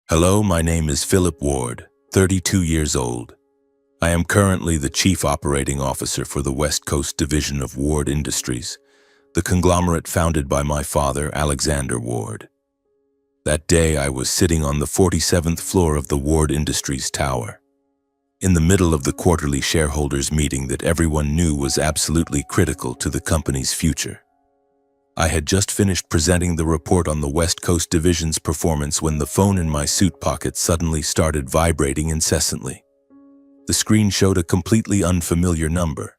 Hello, my name is Philip Ward, 32 years old. I am currently the Chief Operating Officer for the West Coast Division of Ward Industries, the conglomerate founded by my father, Alexander Ward. That day, I was sitting on the 47th floor of the Ward Industries Tower, in the middle of the quarterly shareholders meeting that everyone knew was absolutely critical to the company's future. I had just finished presenting the report on the West Coast Division's performance when the phone in my suit pocket suddenly started vibrating incessantly. The screen showed a completely unfamiliar number.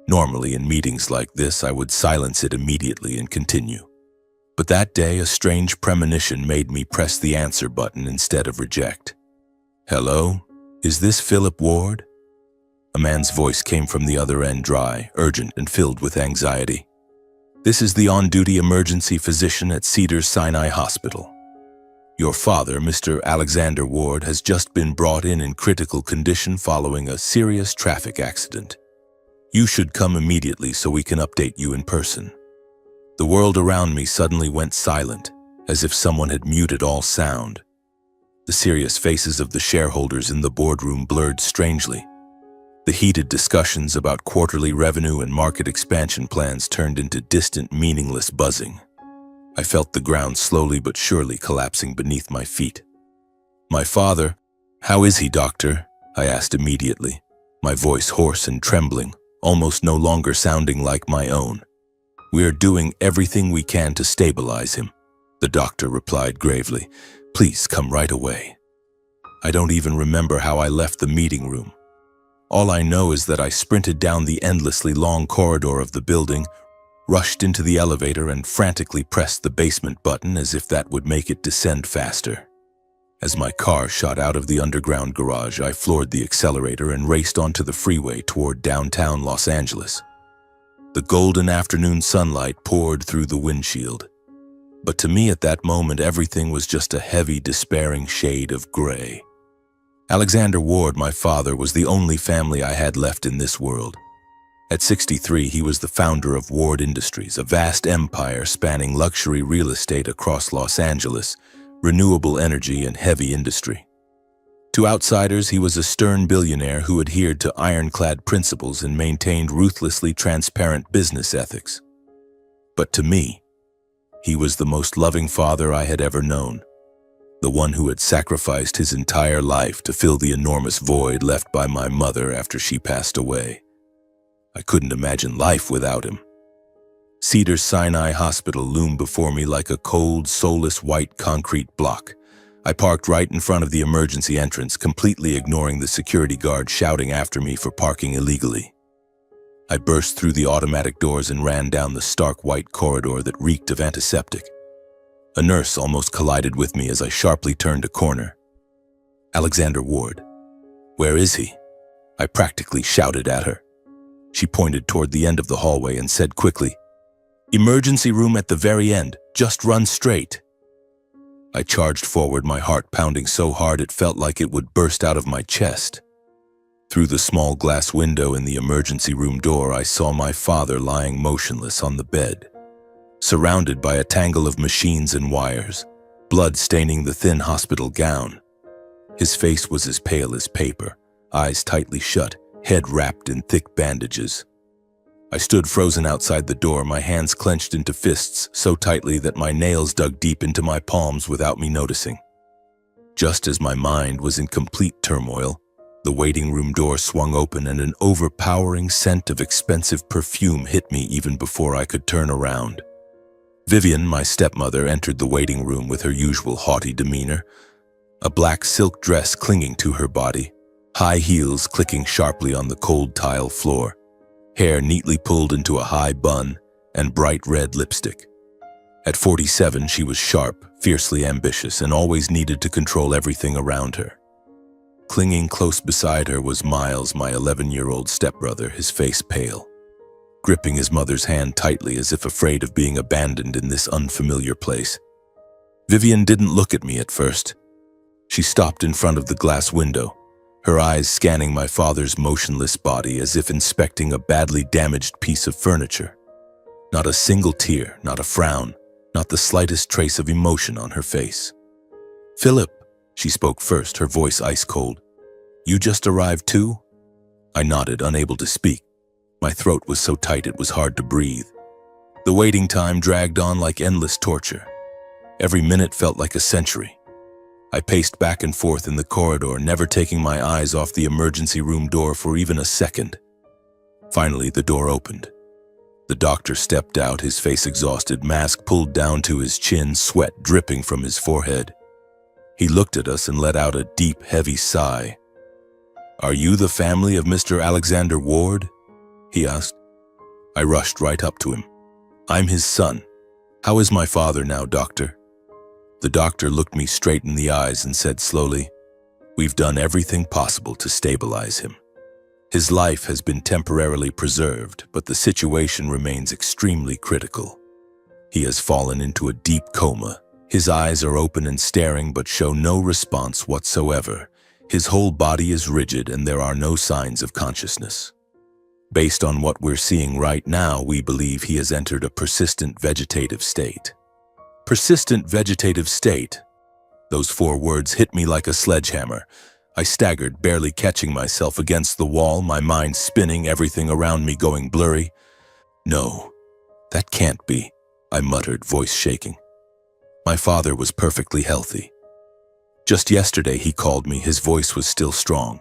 Normally, in meetings like this, I would silence it immediately and continue. But that day, a strange premonition made me press the answer button instead of reject. "Hello? Is this Philip Ward?" A man's voice came from the other end, dry, urgent, and filled with anxiety. "This is the on-duty emergency physician at Cedars-Sinai Hospital. Your father, Mr. Alexander Ward, has just been brought in critical condition following a serious traffic accident. You should come immediately so we can update you in person." The world around me suddenly went silent, as if someone had muted all sound. The serious faces of the shareholders in the boardroom blurred strangely. The heated discussions about quarterly revenue and market expansion plans turned into distant, meaningless buzzing. I felt the ground slowly but surely collapsing beneath my feet. "My father, how is he, doctor?" I asked immediately, my voice hoarse and trembling, almost no longer sounding like my own. "We are doing everything we can to stabilize him," the doctor replied gravely. "Please come right away." I don't even remember how I left the meeting room. All I know is that I sprinted down the endlessly long corridor of the building, rushed into the elevator, and frantically pressed the basement button as if that would make it descend faster. As my car shot out of the underground garage, I floored the accelerator and raced onto the freeway toward downtown Los Angeles. The golden afternoon sunlight poured through the windshield. But to me at that moment, everything was just a heavy, despairing shade of gray. Alexander Ward, my father, was the only family I had left in this world. At 63, he was the founder of Ward Industries, a vast empire spanning luxury real estate across Los Angeles, renewable energy, and heavy industry. To outsiders, he was a stern billionaire who adhered to ironclad principles and maintained ruthlessly transparent business ethics. But to me, he was the most loving father I had ever known. The one who had sacrificed his entire life to fill the enormous void left by my mother after she passed away. I couldn't imagine life without him. Cedars-Sinai Hospital loomed before me like a cold, soulless white concrete block. I parked right in front of the emergency entrance, completely ignoring the security guard shouting after me for parking illegally. I burst through the automatic doors and ran down the stark white corridor that reeked of antiseptic. A nurse almost collided with me as I sharply turned a corner. "Alexander Ward, where is he?" I practically shouted at her. She pointed toward the end of the hallway and said quickly, "Emergency room at the very end, just run straight." I charged forward, my heart pounding so hard it felt like it would burst out of my chest. Through the small glass window in the emergency room door, I saw my father lying motionless on the bed, surrounded by a tangle of machines and wires, blood staining the thin hospital gown. His face was as pale as paper, eyes tightly shut, head wrapped in thick bandages. I stood frozen outside the door, my hands clenched into fists so tightly that my nails dug deep into my palms without me noticing. Just as my mind was in complete turmoil, the waiting room door swung open and an overpowering scent of expensive perfume hit me even before I could turn around. Vivian, my stepmother, entered the waiting room with her usual haughty demeanor, a black silk dress clinging to her body, high heels clicking sharply on the cold tile floor, hair neatly pulled into a high bun, and bright red lipstick. At 47, she was sharp, fiercely ambitious, and always needed to control everything around her. Clinging close beside her was Miles, my 11-year-old stepbrother, his face pale, gripping his mother's hand tightly as if afraid of being abandoned in this unfamiliar place. Vivian didn't look at me at first. She stopped in front of the glass window, her eyes scanning my father's motionless body as if inspecting a badly damaged piece of furniture. Not a single tear, not a frown, not the slightest trace of emotion on her face. "Philip," She spoke first, her voice ice cold. "You just arrived too?" I nodded, unable to speak. My throat was so tight it was hard to breathe. The waiting time dragged on like endless torture. Every minute felt like a century. I paced back and forth in the corridor, never taking my eyes off the emergency room door for even a second. Finally, the door opened. The doctor stepped out, his face exhausted, mask pulled down to his chin, sweat dripping from his forehead. He looked at us and let out a deep, heavy sigh. "Are you the family of Mr. Alexander Ward?" he asked. I rushed right up to him. "I'm his son. How is my father now, doctor?" The doctor looked me straight in the eyes and said slowly, "We've done everything possible to stabilize him. His life has been temporarily preserved, but the situation remains extremely critical. He has fallen into a deep coma. His eyes are open and staring but show no response whatsoever. His whole body is rigid and there are no signs of consciousness. Based on what we're seeing right now, we believe he has entered a persistent vegetative state." Persistent vegetative state. Those 4 words hit me like a sledgehammer. I staggered, barely catching myself against the wall, my mind spinning, everything around me going blurry. "No, that can't be," I muttered, voice shaking. "My father was perfectly healthy. Just yesterday he called me, his voice was still strong.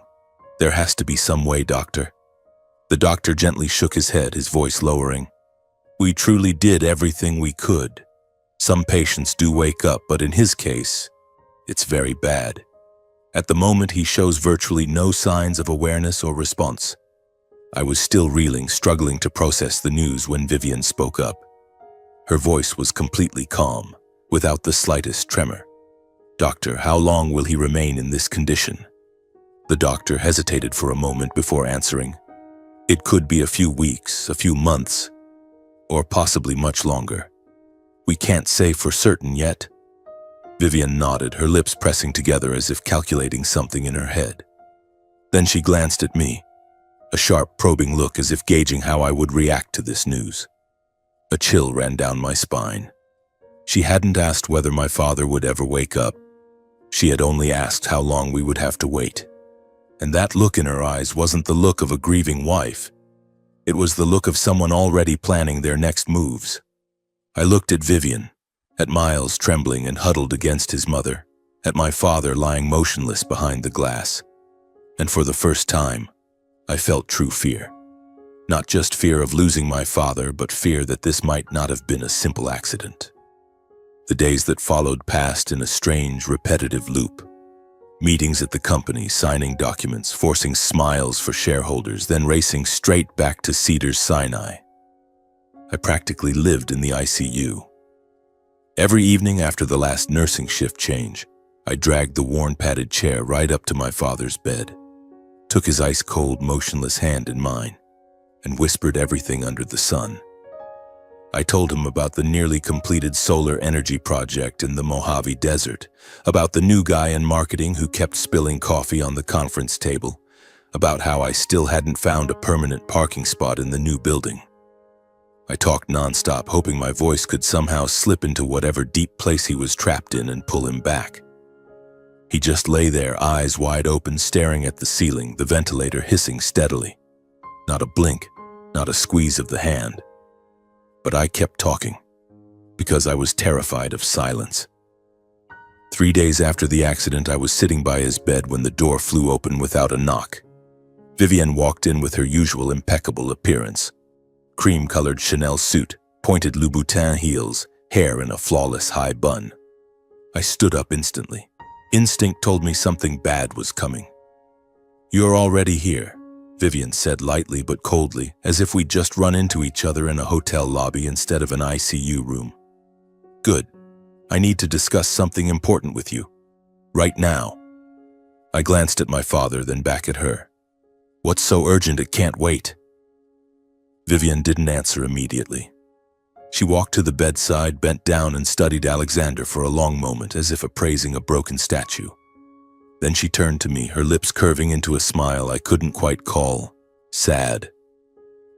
There has to be some way, doctor." The doctor gently shook his head, his voice lowering. "We truly did everything we could. Some patients do wake up, but in his case, it's very bad. At the moment, he shows virtually no signs of awareness or response." I was still reeling, struggling to process the news when Vivian spoke up. Her voice was completely calm, without the slightest tremor. "Doctor, how long will he remain in this condition?" The doctor hesitated for a moment before answering. "It could be a few weeks, a few months, or possibly much longer. We can't say for certain yet." Vivian nodded, her lips pressing together as if calculating something in her head. Then she glanced at me, a sharp, probing look as if gauging how I would react to this news. A chill ran down my spine. She hadn't asked whether my father would ever wake up. She had only asked how long we would have to wait. And that look in her eyes wasn't the look of a grieving wife. It was the look of someone already planning their next moves. I looked at Vivian, at Miles trembling and huddled against his mother, at my father lying motionless behind the glass. And for the first time, I felt true fear. Not just fear of losing my father, but fear that this might not have been a simple accident. The days that followed passed in a strange, repetitive loop. Meetings at the company, signing documents, forcing smiles for shareholders, then racing straight back to Cedars-Sinai. I practically lived in the ICU. Every evening after the last nursing shift change, I dragged the worn padded chair right up to my father's bed, took his ice-cold, motionless hand in mine, and whispered everything under the sun. I told him about the nearly completed solar energy project in the Mojave Desert, about the new guy in marketing who kept spilling coffee on the conference table, about how I still hadn't found a permanent parking spot in the new building. I talked nonstop, hoping my voice could somehow slip into whatever deep place he was trapped in and pull him back. He just lay there, eyes wide open, staring at the ceiling, the ventilator hissing steadily. Not a blink, not a squeeze of the hand. But I kept talking, because I was terrified of silence. 3 days after the accident, I was sitting by his bed when the door flew open without a knock. Vivian walked in with her usual impeccable appearance. Cream-colored Chanel suit, pointed Louboutin heels, hair in a flawless high bun. I stood up instantly. Instinct told me something bad was coming. "You're already here," Vivian said lightly but coldly, as if we'd just run into each other in a hotel lobby instead of an ICU room. "Good. I need to discuss something important with you. Right now." I glanced at my father, then back at her. "What's so urgent it can't wait?" Vivian didn't answer immediately. She walked to the bedside, bent down, and studied Alexander for a long moment, as if appraising a broken statue. Then she turned to me, her lips curving into a smile I couldn't quite call sad.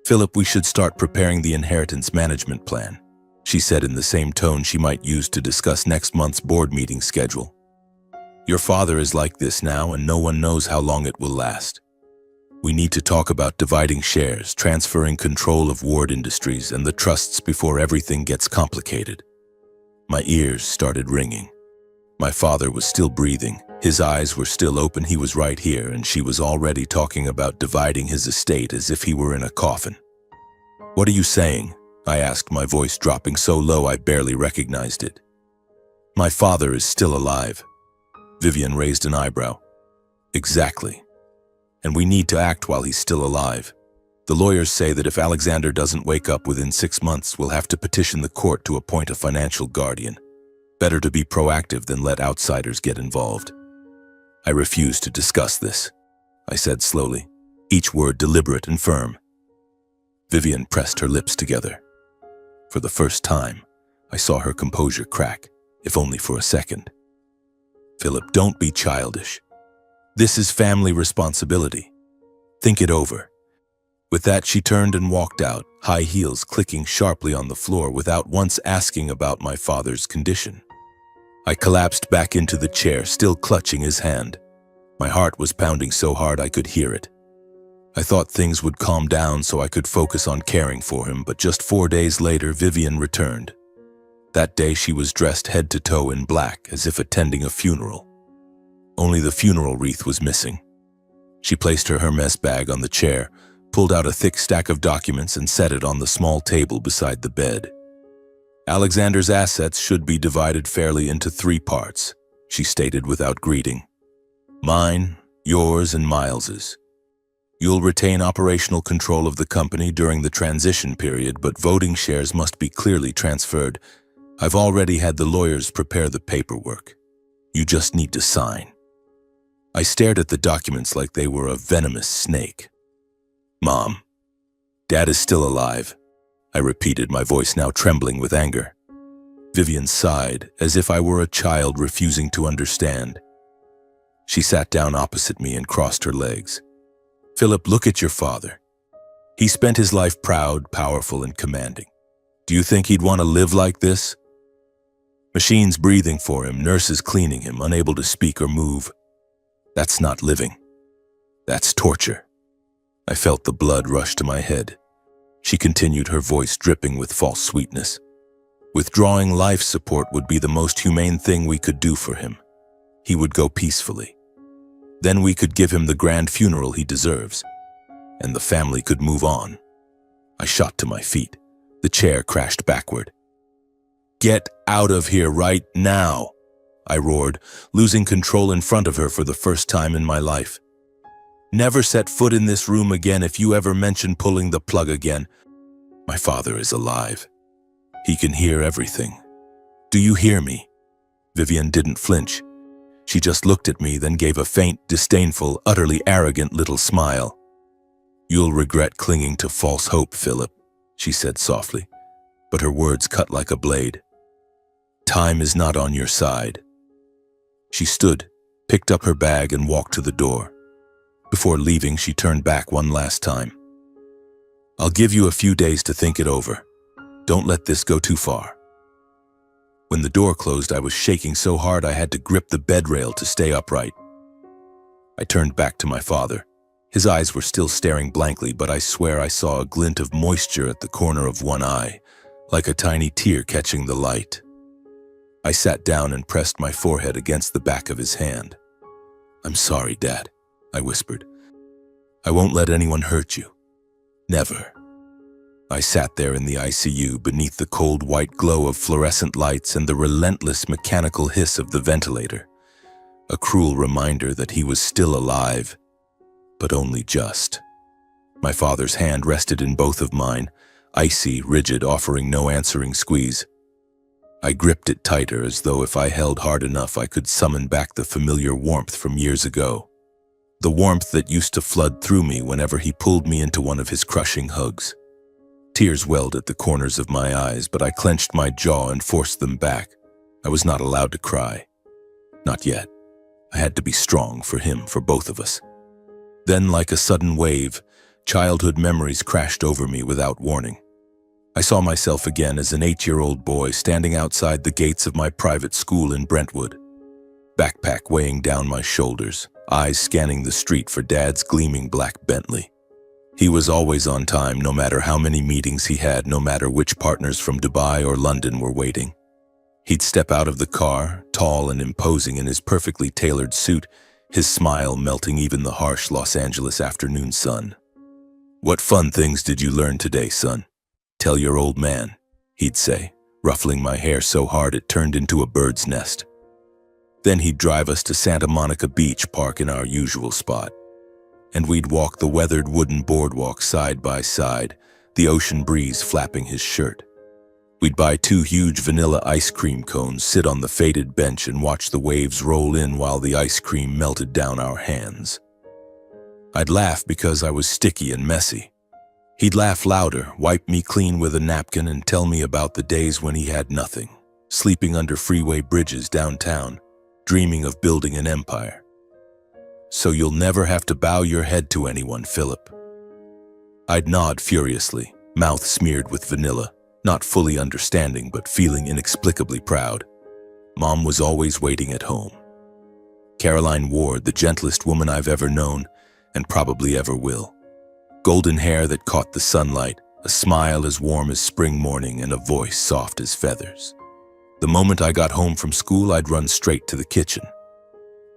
"Philip, we should start preparing the inheritance management plan," she said in the same tone she might use to discuss next month's board meeting schedule. Your father is like this now, and no one knows how long it will last. We need to talk about dividing shares, transferring control of Ward Industries and the trusts before everything gets complicated. My ears started ringing. My father was still breathing. His eyes were still open. He was right here, and she was already talking about dividing his estate as if he were in a coffin. "What are you saying?" I asked, my voice dropping so low I barely recognized it. "My father is still alive." Vivian raised an eyebrow. "Exactly. And we need to act while he's still alive. The lawyers say that if Alexander doesn't wake up within 6 months, we'll have to petition the court to appoint a financial guardian. Better to be proactive than let outsiders get involved." "I refuse to discuss this," I said slowly, each word deliberate and firm. Vivian pressed her lips together. For the first time, I saw her composure crack, if only for a second. "Philip, don't be childish. This is family responsibility. Think it over." With that, she turned and walked out, high heels clicking sharply on the floor without once asking about my father's condition. I collapsed back into the chair, still clutching his hand. My heart was pounding so hard I could hear it. I thought things would calm down so I could focus on caring for him, but just 4 days later, Vivian returned. That day, she was dressed head to toe in black, as if attending a funeral. Only the funeral wreath was missing. She placed her Hermes bag on the chair, pulled out a thick stack of documents and set it on the small table beside the bed. "Alexander's assets should be divided fairly into 3 parts, she stated without greeting. "Mine, yours, and Miles's. You'll retain operational control of the company during the transition period, but voting shares must be clearly transferred. I've already had the lawyers prepare the paperwork. You just need to sign." I stared at the documents like they were a venomous snake. "Mom, Dad is still alive," I repeated, my voice now trembling with anger. Vivian sighed, as if I were a child refusing to understand. She sat down opposite me and crossed her legs. "Philip, look at your father. He spent his life proud, powerful, and commanding. Do you think he'd want to live like this? Machines breathing for him, nurses cleaning him, unable to speak or move. That's not living. That's torture." I felt the blood rush to my head. She continued, her voice dripping with false sweetness. "Withdrawing life support would be the most humane thing we could do for him. He would go peacefully. Then we could give him the grand funeral he deserves, and the family could move on." I shot to my feet. The chair crashed backward. "Get out of here right now," I roared, losing control in front of her for the first time in my life. "Never set foot in this room again if you ever mention pulling the plug again. My father is alive. He can hear everything. Do you hear me?" Vivian didn't flinch. She just looked at me, then gave a faint, disdainful, utterly arrogant little smile. "You'll regret clinging to false hope, Philip," she said softly, but her words cut like a blade. "Time is not on your side." She stood, picked up her bag, and walked to the door. Before leaving, she turned back one last time. "I'll give you a few days to think it over. Don't let this go too far." When the door closed, I was shaking so hard I had to grip the bed rail to stay upright. I turned back to my father. His eyes were still staring blankly, but I swear I saw a glint of moisture at the corner of one eye, like a tiny tear catching the light. I sat down and pressed my forehead against the back of his hand. "I'm sorry, Dad," I whispered. "I won't let anyone hurt you. Never." I sat there in the ICU beneath the cold white glow of fluorescent lights and the relentless mechanical hiss of the ventilator, a cruel reminder that he was still alive, but only just. My father's hand rested in both of mine, icy, rigid, offering no answering squeeze. I gripped it tighter, as though if I held hard enough I could summon back the familiar warmth from years ago. The warmth that used to flood through me whenever he pulled me into one of his crushing hugs. Tears welled at the corners of my eyes, but I clenched my jaw and forced them back. I was not allowed to cry. Not yet. I had to be strong for him, for both of us. Then, like a sudden wave, childhood memories crashed over me without warning. I saw myself again as an 8-year-old boy standing outside the gates of my private school in Brentwood. backpack weighing down my shoulders, eyes scanning the street for Dad's gleaming black Bentley. He was always on time, no matter how many meetings he had, no matter which partners from Dubai or London were waiting. He'd step out of the car, tall and imposing in his perfectly tailored suit, his smile melting even the harsh Los Angeles afternoon sun. "What fun things did you learn today, son? Tell your old man," he'd say, ruffling my hair so hard it turned into a bird's nest. Then he'd drive us to Santa Monica Beach, park in our usual spot. And we'd walk the weathered wooden boardwalk side by side, the ocean breeze flapping his shirt. We'd buy 2 huge vanilla ice cream cones, sit on the faded bench and watch the waves roll in while the ice cream melted down our hands. I'd laugh because I was sticky and messy. He'd laugh louder, wipe me clean with a napkin and tell me about the days when he had nothing, sleeping under freeway bridges downtown, dreaming of building an empire. "So you'll never have to bow your head to anyone, Philip." I'd nod furiously, mouth smeared with vanilla, not fully understanding but feeling inexplicably proud. Mom was always waiting at home. Caroline Ward, the gentlest woman I've ever known, and probably ever will. Golden hair that caught the sunlight, a smile as warm as spring morning, and a voice soft as feathers. The moment I got home from school, I'd run straight to the kitchen.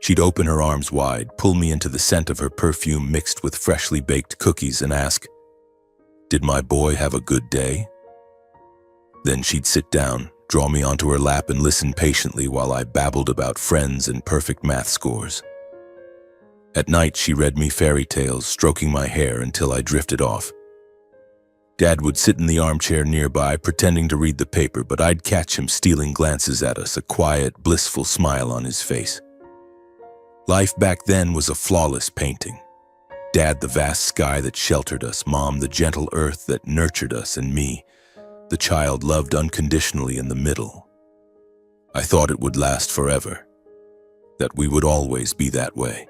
She'd open her arms wide, pull me into the scent of her perfume mixed with freshly baked cookies and ask, "Did my boy have a good day?" Then she'd sit down, draw me onto her lap and listen patiently while I babbled about friends and perfect math scores. At night, she read me fairy tales, stroking my hair until I drifted off. Dad would sit in the armchair nearby, pretending to read the paper, but I'd catch him stealing glances at us, a quiet, blissful smile on his face. Life back then was a flawless painting. Dad, the vast sky that sheltered us, Mom, the gentle earth that nurtured us, and me, the child loved unconditionally in the middle. I thought it would last forever, that we would always be that way.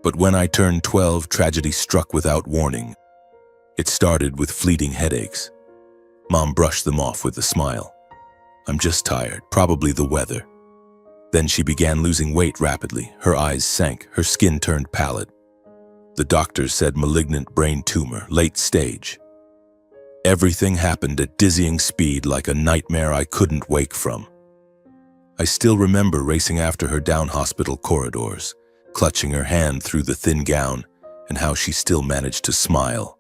But when I turned 12, tragedy struck without warning. It started with fleeting headaches. Mom brushed them off with a smile. "I'm just tired, probably the weather." Then she began losing weight rapidly. Her eyes sank, her skin turned pallid. The doctors said malignant brain tumor, late stage. Everything happened at dizzying speed, like a nightmare I couldn't wake from. I still remember racing after her down hospital corridors, clutching her hand through the thin gown, and how she still managed to smile.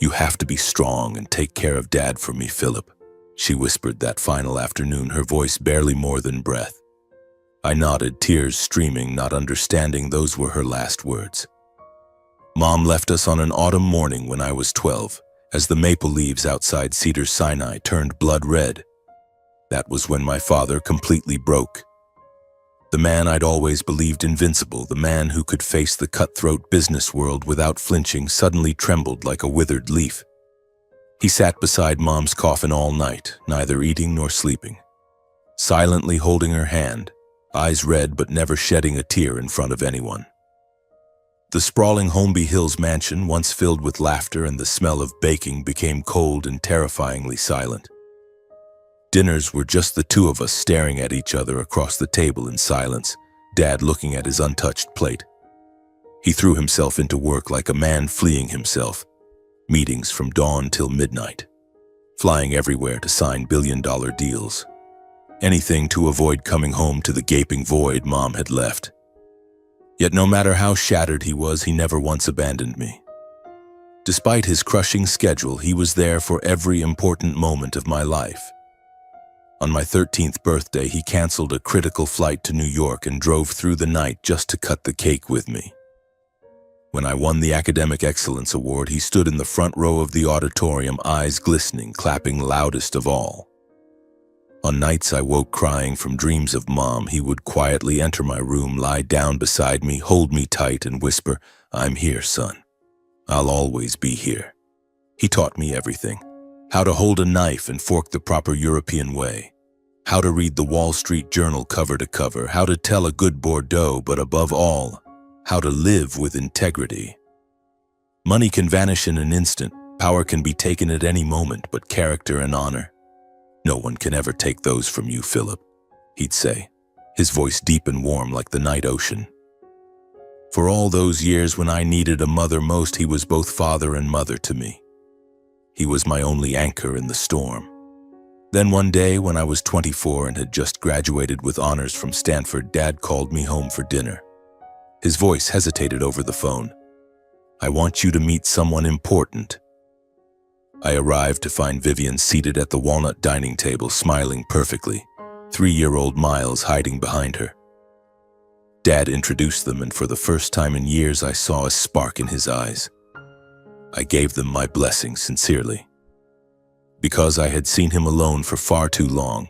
"You have to be strong and take care of Dad for me, Philip," she whispered that final afternoon, her voice barely more than breath. I nodded, tears streaming, not understanding those were her last words. Mom left us on an autumn morning when I was 12, as the maple leaves outside Cedars-Sinai turned blood red. That was when my father completely broke. The man I'd always believed invincible, the man who could face the cutthroat business world without flinching, suddenly trembled like a withered leaf. He sat beside Mom's coffin all night, neither eating nor sleeping, silently holding her hand, eyes red but never shedding a tear in front of anyone. The sprawling Holmby Hills mansion, once filled with laughter and the smell of baking, became cold and terrifyingly silent. Dinners were just the two of us staring at each other across the table in silence, Dad looking at his untouched plate. He threw himself into work like a man fleeing himself, meetings from dawn till midnight, flying everywhere to sign billion-dollar deals. Anything to avoid coming home to the gaping void Mom had left. Yet no matter how shattered he was, he never once abandoned me. Despite his crushing schedule, he was there for every important moment of my life. On my 13th birthday, he canceled a critical flight to New York and drove through the night just to cut the cake with me. When I won the Academic Excellence Award, he stood in the front row of the auditorium, eyes glistening, clapping loudest of all. On nights I woke crying from dreams of Mom, he would quietly enter my room, lie down beside me, hold me tight, and whisper, "I'm here, son. I'll always be here." He taught me everything. How to hold a knife and fork the proper European way. How to read the Wall Street Journal cover to cover. How to tell a good Bordeaux, but above all, how to live with integrity. Money can vanish in an instant. Power can be taken at any moment, but character and honor, no one can ever take those from you, Philip, he'd say. his voice deep and warm like the night ocean. For all those years when I needed a mother most, he was both father and mother to me. He was my only anchor in the storm. Then one day, when I was 24 and had just graduated with honors from Stanford, Dad called me home for dinner. His voice hesitated over the phone. "I want you to meet someone important." I arrived to find Vivian seated at the walnut dining table, smiling perfectly, 3-year-old Miles hiding behind her. Dad introduced them, and for the first time in years, I saw a spark in his eyes. I gave them my blessing sincerely. Because I had seen him alone for far too long,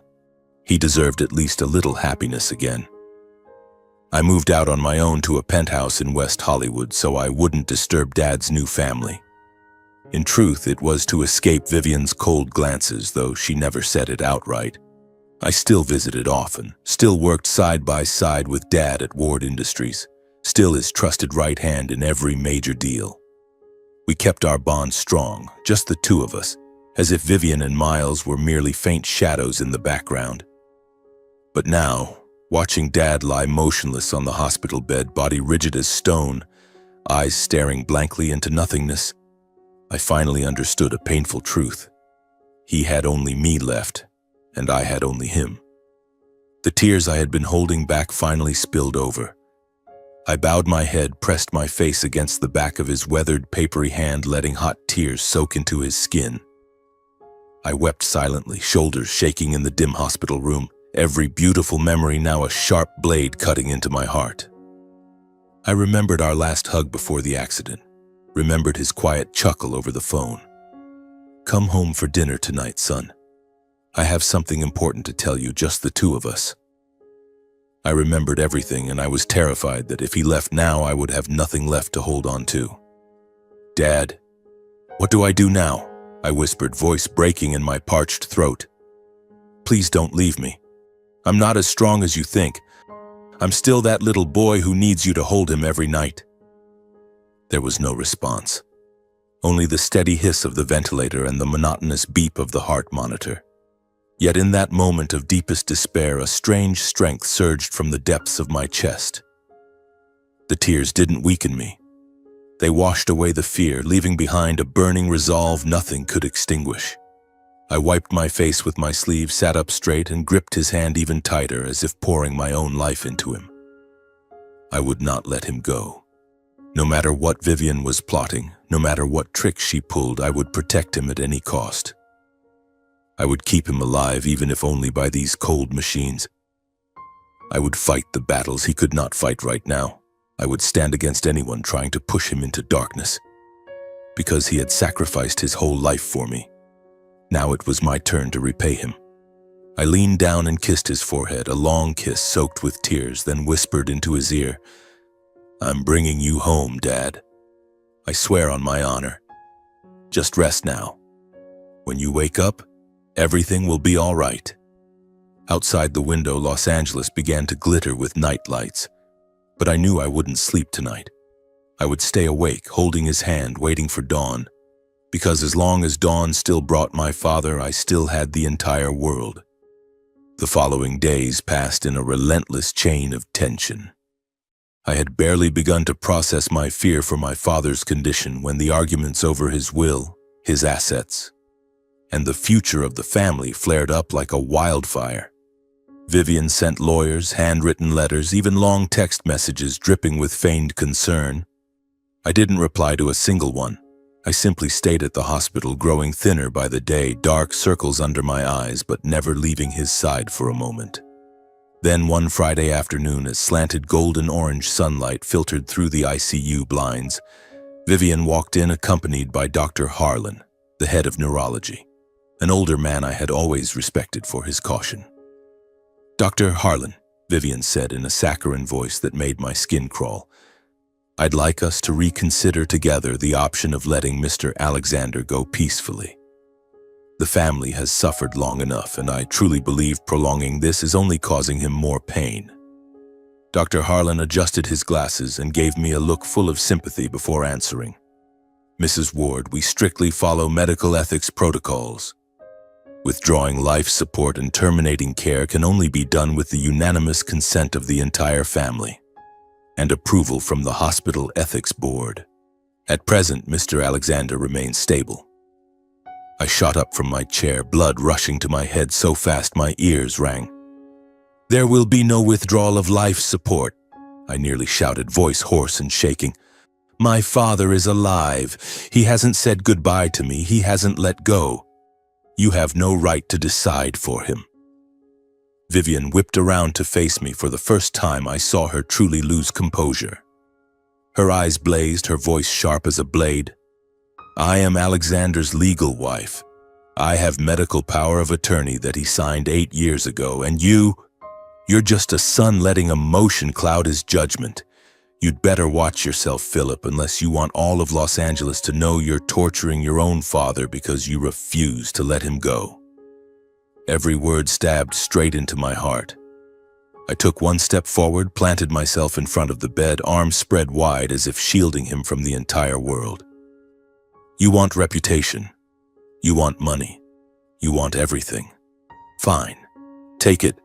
he deserved at least a little happiness again. I moved out on my own to a penthouse in West Hollywood so I wouldn't disturb Dad's new family. In truth, it was to escape Vivian's cold glances, though she never said it outright. I still visited often, still worked side by side with Dad at Ward Industries, still his trusted right hand in every major deal. We kept our bond strong, just the two of us, as if Vivian and Miles were merely faint shadows in the background. But now, watching Dad lie motionless on the hospital bed, body rigid as stone, eyes staring blankly into nothingness, I finally understood a painful truth. He had only me left, and I had only him. The tears I had been holding back finally spilled over. I bowed my head, pressed my face against the back of his weathered, papery hand, letting hot tears soak into his skin. I wept silently, shoulders shaking in the dim hospital room, every beautiful memory now a sharp blade cutting into my heart. I remembered our last hug before the accident, remembered his quiet chuckle over the phone. "Come home for dinner tonight, son. I have something important to tell you, just the two of us." I remembered everything, and I was terrified that if he left now, I would have nothing left to hold on to. "Dad, what do I do now?" I whispered, voice breaking in my parched throat. "Please don't leave me. I'm not as strong as you think. I'm still that little boy who needs you to hold him every night." There was no response, only the steady hiss of the ventilator and the monotonous beep of the heart monitor. Yet in that moment of deepest despair, a strange strength surged from the depths of my chest. The tears didn't weaken me. They washed away the fear, leaving behind a burning resolve nothing could extinguish. I wiped my face with my sleeve, sat up straight, and gripped his hand even tighter, as if pouring my own life into him. I would not let him go. No matter what Vivian was plotting, no matter what tricks she pulled, I would protect him at any cost. I would keep him alive, even if only by these cold machines. I would fight the battles he could not fight right now. I would stand against anyone trying to push him into darkness. Because he had sacrificed his whole life for me. Now it was my turn to repay him. I leaned down and kissed his forehead, a long kiss soaked with tears, then whispered into his ear, "I'm bringing you home, Dad. I swear on my honor. Just rest now. When you wake up, everything will be all right." Outside the window, Los Angeles began to glitter with night lights. But I knew I wouldn't sleep tonight. I would stay awake, holding his hand, waiting for dawn. Because as long as dawn still brought my father, I still had the entire world. The following days passed in a relentless chain of tension. I had barely begun to process my fear for my father's condition when the arguments over his will, his assets, and the future of the family flared up like a wildfire. Vivian sent lawyers, handwritten letters, even long text messages dripping with feigned concern. I didn't reply to a single one. I simply stayed at the hospital, growing thinner by the day, dark circles under my eyes, but never leaving his side for a moment. Then one Friday afternoon, as slanted golden-orange sunlight filtered through the ICU blinds, Vivian walked in accompanied by Dr. Harlan, the head of neurology, an older man I had always respected for his caution. "Dr. Harlan," Vivian said in a saccharine voice that made my skin crawl, "I'd like us to reconsider together the option of letting Mr. Alexander go peacefully. The family has suffered long enough, and I truly believe prolonging this is only causing him more pain." Dr. Harlan adjusted his glasses and gave me a look full of sympathy before answering. "Mrs. Ward, we strictly follow medical ethics protocols." Withdrawing life support and terminating care can only be done with the unanimous consent of the entire family and approval from the hospital ethics board. At present, Mr. Alexander remains stable. I shot up from my chair, blood rushing to my head so fast my ears rang. "There will be no withdrawal of life support," I nearly shouted, voice hoarse and shaking. "My father is alive. He hasn't said goodbye to me. He hasn't let go. You have no right to decide for him." Vivian whipped around to face me. For the first time, I saw her truly lose composure. Her eyes blazed, her voice sharp as a blade. "I am Alexander's legal wife. I have medical power of attorney that he signed 8 years ago, and you're just a son letting emotion cloud his judgment. You'd better watch yourself, Philip, unless you want all of Los Angeles to know you're torturing your own father because you refuse to let him go." Every word stabbed straight into my heart. I took one step forward, planted myself in front of the bed, arms spread wide as if shielding him from the entire world. "You want reputation. You want money. You want everything. Fine. Take it.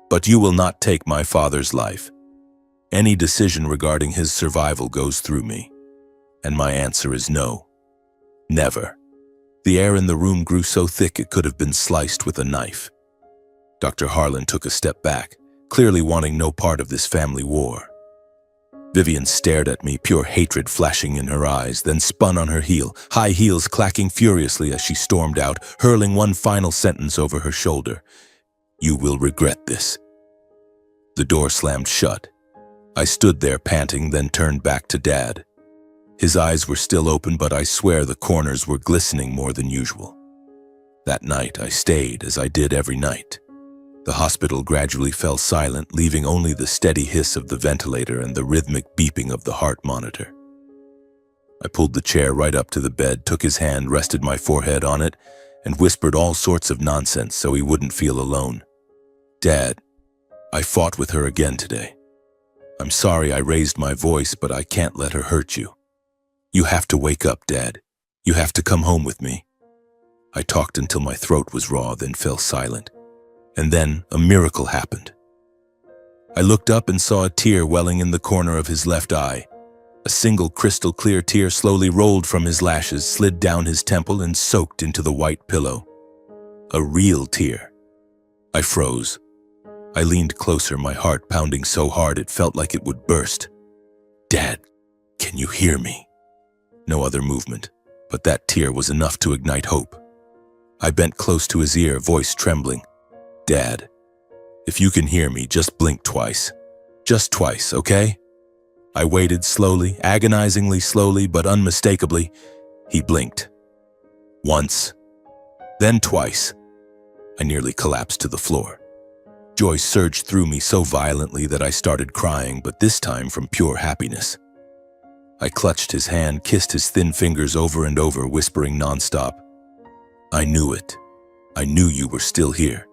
But you will not take my father's life. Any decision regarding his survival goes through me. And my answer is no. Never." The air in the room grew so thick it could have been sliced with a knife. Dr. Harlan took a step back, clearly wanting no part of this family war. Vivian stared at me, pure hatred flashing in her eyes, then spun on her heel, high heels clacking furiously as she stormed out, hurling one final sentence over her shoulder. "You will regret this." The door slammed shut. I stood there panting, then turned back to Dad. His eyes were still open, but I swear the corners were glistening more than usual. That night I stayed, as I did every night. The hospital gradually fell silent, leaving only the steady hiss of the ventilator and the rhythmic beeping of the heart monitor. I pulled the chair right up to the bed, took his hand, rested my forehead on it, and whispered all sorts of nonsense so he wouldn't feel alone. "Dad, I fought with her again today. I'm sorry I raised my voice, but I can't let her hurt you. You have to wake up, Dad. You have to come home with me." I talked until my throat was raw, then fell silent. And then a miracle happened. I looked up and saw a tear welling in the corner of his left eye. A single crystal clear tear slowly rolled from his lashes, slid down his temple, and soaked into the white pillow. A real tear. I froze. I leaned closer, my heart pounding so hard it felt like it would burst. "Dad, can you hear me?" No other movement, but that tear was enough to ignite hope. I bent close to his ear, voice trembling. "Dad, if you can hear me, just blink twice. Just twice, okay?" I waited slowly, agonizingly slowly, but unmistakably. He blinked. Once, then twice. I nearly collapsed to the floor. Joy surged through me so violently that I started crying, but this time from pure happiness. I clutched his hand, kissed his thin fingers over and over, whispering nonstop, "I knew it. I knew you were still here.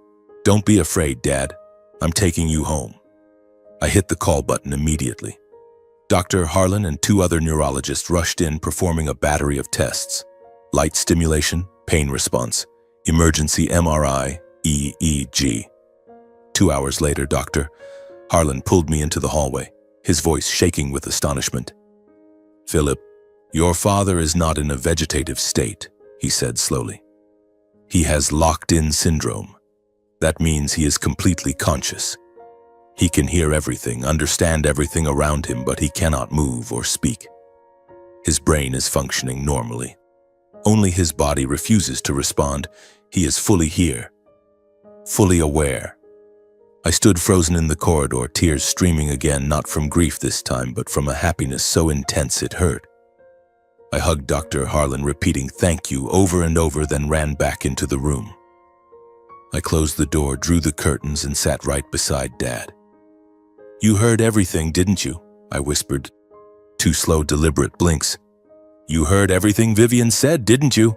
Don't be afraid, Dad. I'm taking you home." I hit the call button immediately. Dr. Harlan and 2 other neurologists rushed in, performing a battery of tests. Light stimulation, pain response, emergency MRI, EEG. 2 hours later, Dr. Harlan pulled me into the hallway, his voice shaking with astonishment. "Philip, your father is not in a vegetative state," he said slowly. "He has locked-in syndrome. That means he is completely conscious. He can hear everything, understand everything around him, but he cannot move or speak. His brain is functioning normally. Only his body refuses to respond. He is fully here, fully aware." I stood frozen in the corridor, tears streaming again, not from grief this time, but from a happiness so intense it hurt. I hugged Dr. Harlan, repeating "thank you" over and over, then ran back into the room. I closed the door, drew the curtains, and sat right beside Dad. "You heard everything, didn't you?" I whispered. 2 slow, deliberate blinks. "You heard everything Vivian said, didn't you?"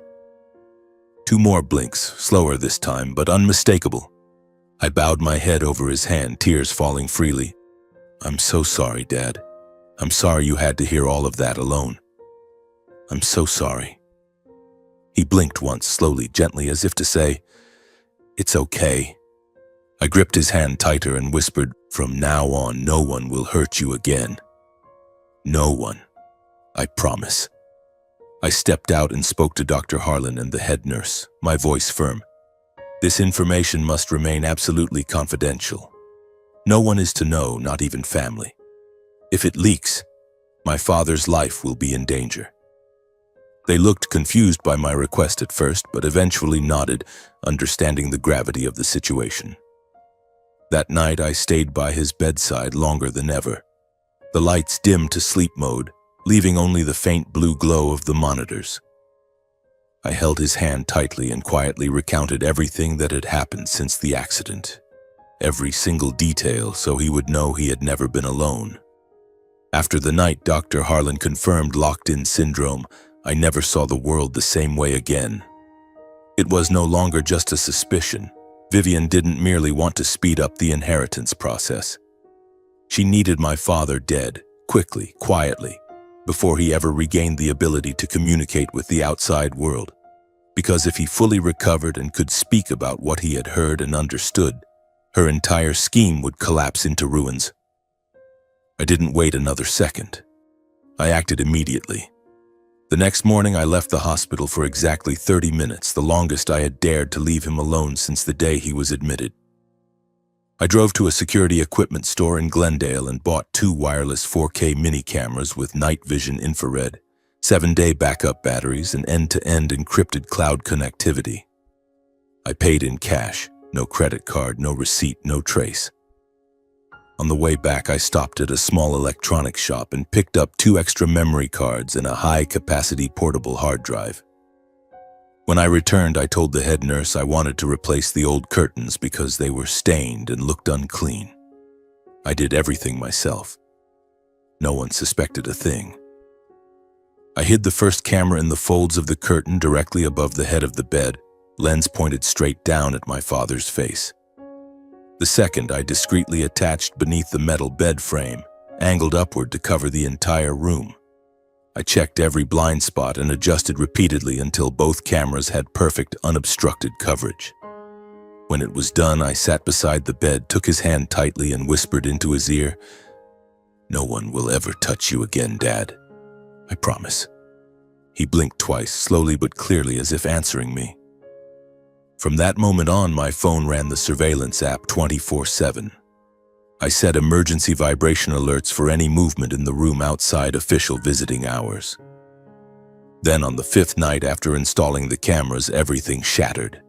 2 more blinks, slower this time, but unmistakable. I bowed my head over his hand, tears falling freely. "I'm so sorry, Dad. I'm sorry you had to hear all of that alone. I'm so sorry." He blinked once, slowly, gently, as if to say, It's okay. I gripped his hand tighter and whispered, "From now on, no one will hurt you again. No one. I promise." I stepped out and spoke to Dr. Harlan and the head nurse, my voice firm. "This information must remain absolutely confidential. No one is to know, not even family. If it leaks, my father's life will be in danger." They looked confused by my request at first, but eventually nodded, understanding the gravity of the situation. That night, I stayed by his bedside longer than ever. The lights dimmed to sleep mode, leaving only the faint blue glow of the monitors. I held his hand tightly and quietly recounted everything that had happened since the accident. Every single detail, so he would know he had never been alone. After the night Dr. Harlan confirmed locked-in syndrome, I never saw the world the same way again. It was no longer just a suspicion. Vivian didn't merely want to speed up the inheritance process. She needed my father dead, quickly, quietly, before he ever regained the ability to communicate with the outside world. Because if he fully recovered and could speak about what he had heard and understood, her entire scheme would collapse into ruins. I didn't wait another second. I acted immediately. The next morning, I left the hospital for exactly 30 minutes, the longest I had dared to leave him alone since the day he was admitted. I drove to a security equipment store in Glendale and bought 2 wireless 4K mini cameras with night vision infrared, 7-day backup batteries, and end-to-end encrypted cloud connectivity. I paid in cash, no credit card, no receipt, no trace. On the way back, I stopped at a small electronics shop and picked up 2 extra memory cards and a high-capacity portable hard drive. When I returned, I told the head nurse I wanted to replace the old curtains because they were stained and looked unclean. I did everything myself. No one suspected a thing. I hid the first camera in the folds of the curtain directly above the head of the bed, lens pointed straight down at my father's face. The second I discreetly attached beneath the metal bed frame, angled upward to cover the entire room. I checked every blind spot and adjusted repeatedly until both cameras had perfect, unobstructed coverage. When it was done, I sat beside the bed, took his hand tightly, and whispered into his ear, "No one will ever touch you again, Dad. I promise." He blinked twice, slowly but clearly, as if answering me. From that moment on, my phone ran the surveillance app 24/7. I set emergency vibration alerts for any movement in the room outside official visiting hours. Then on the 5th night after installing the cameras, everything shattered.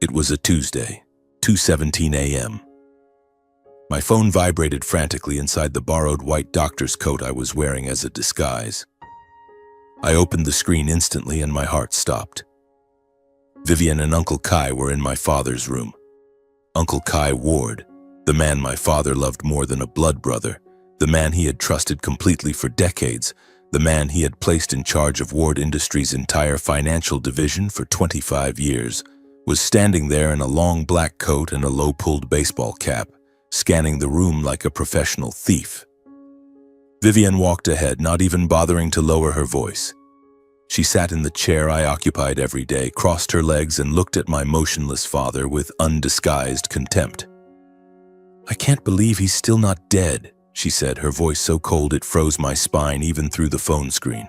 It was a Tuesday, 2:17 a.m. My phone vibrated frantically inside the borrowed white doctor's coat I was wearing as a disguise. I opened the screen instantly and my heart stopped. Vivian and Uncle Kai were in my father's room. Uncle Kai Ward, the man my father loved more than a blood brother, the man he had trusted completely for decades, the man he had placed in charge of Ward Industries' entire financial division for 25 years, was standing there in a long black coat and a low-pulled baseball cap, scanning the room like a professional thief. Vivian walked ahead, not even bothering to lower her voice. She sat in the chair I occupied every day, crossed her legs, and looked at my motionless father with undisguised contempt. "I can't believe he's still not dead," she said, her voice so cold it froze my spine even through the phone screen.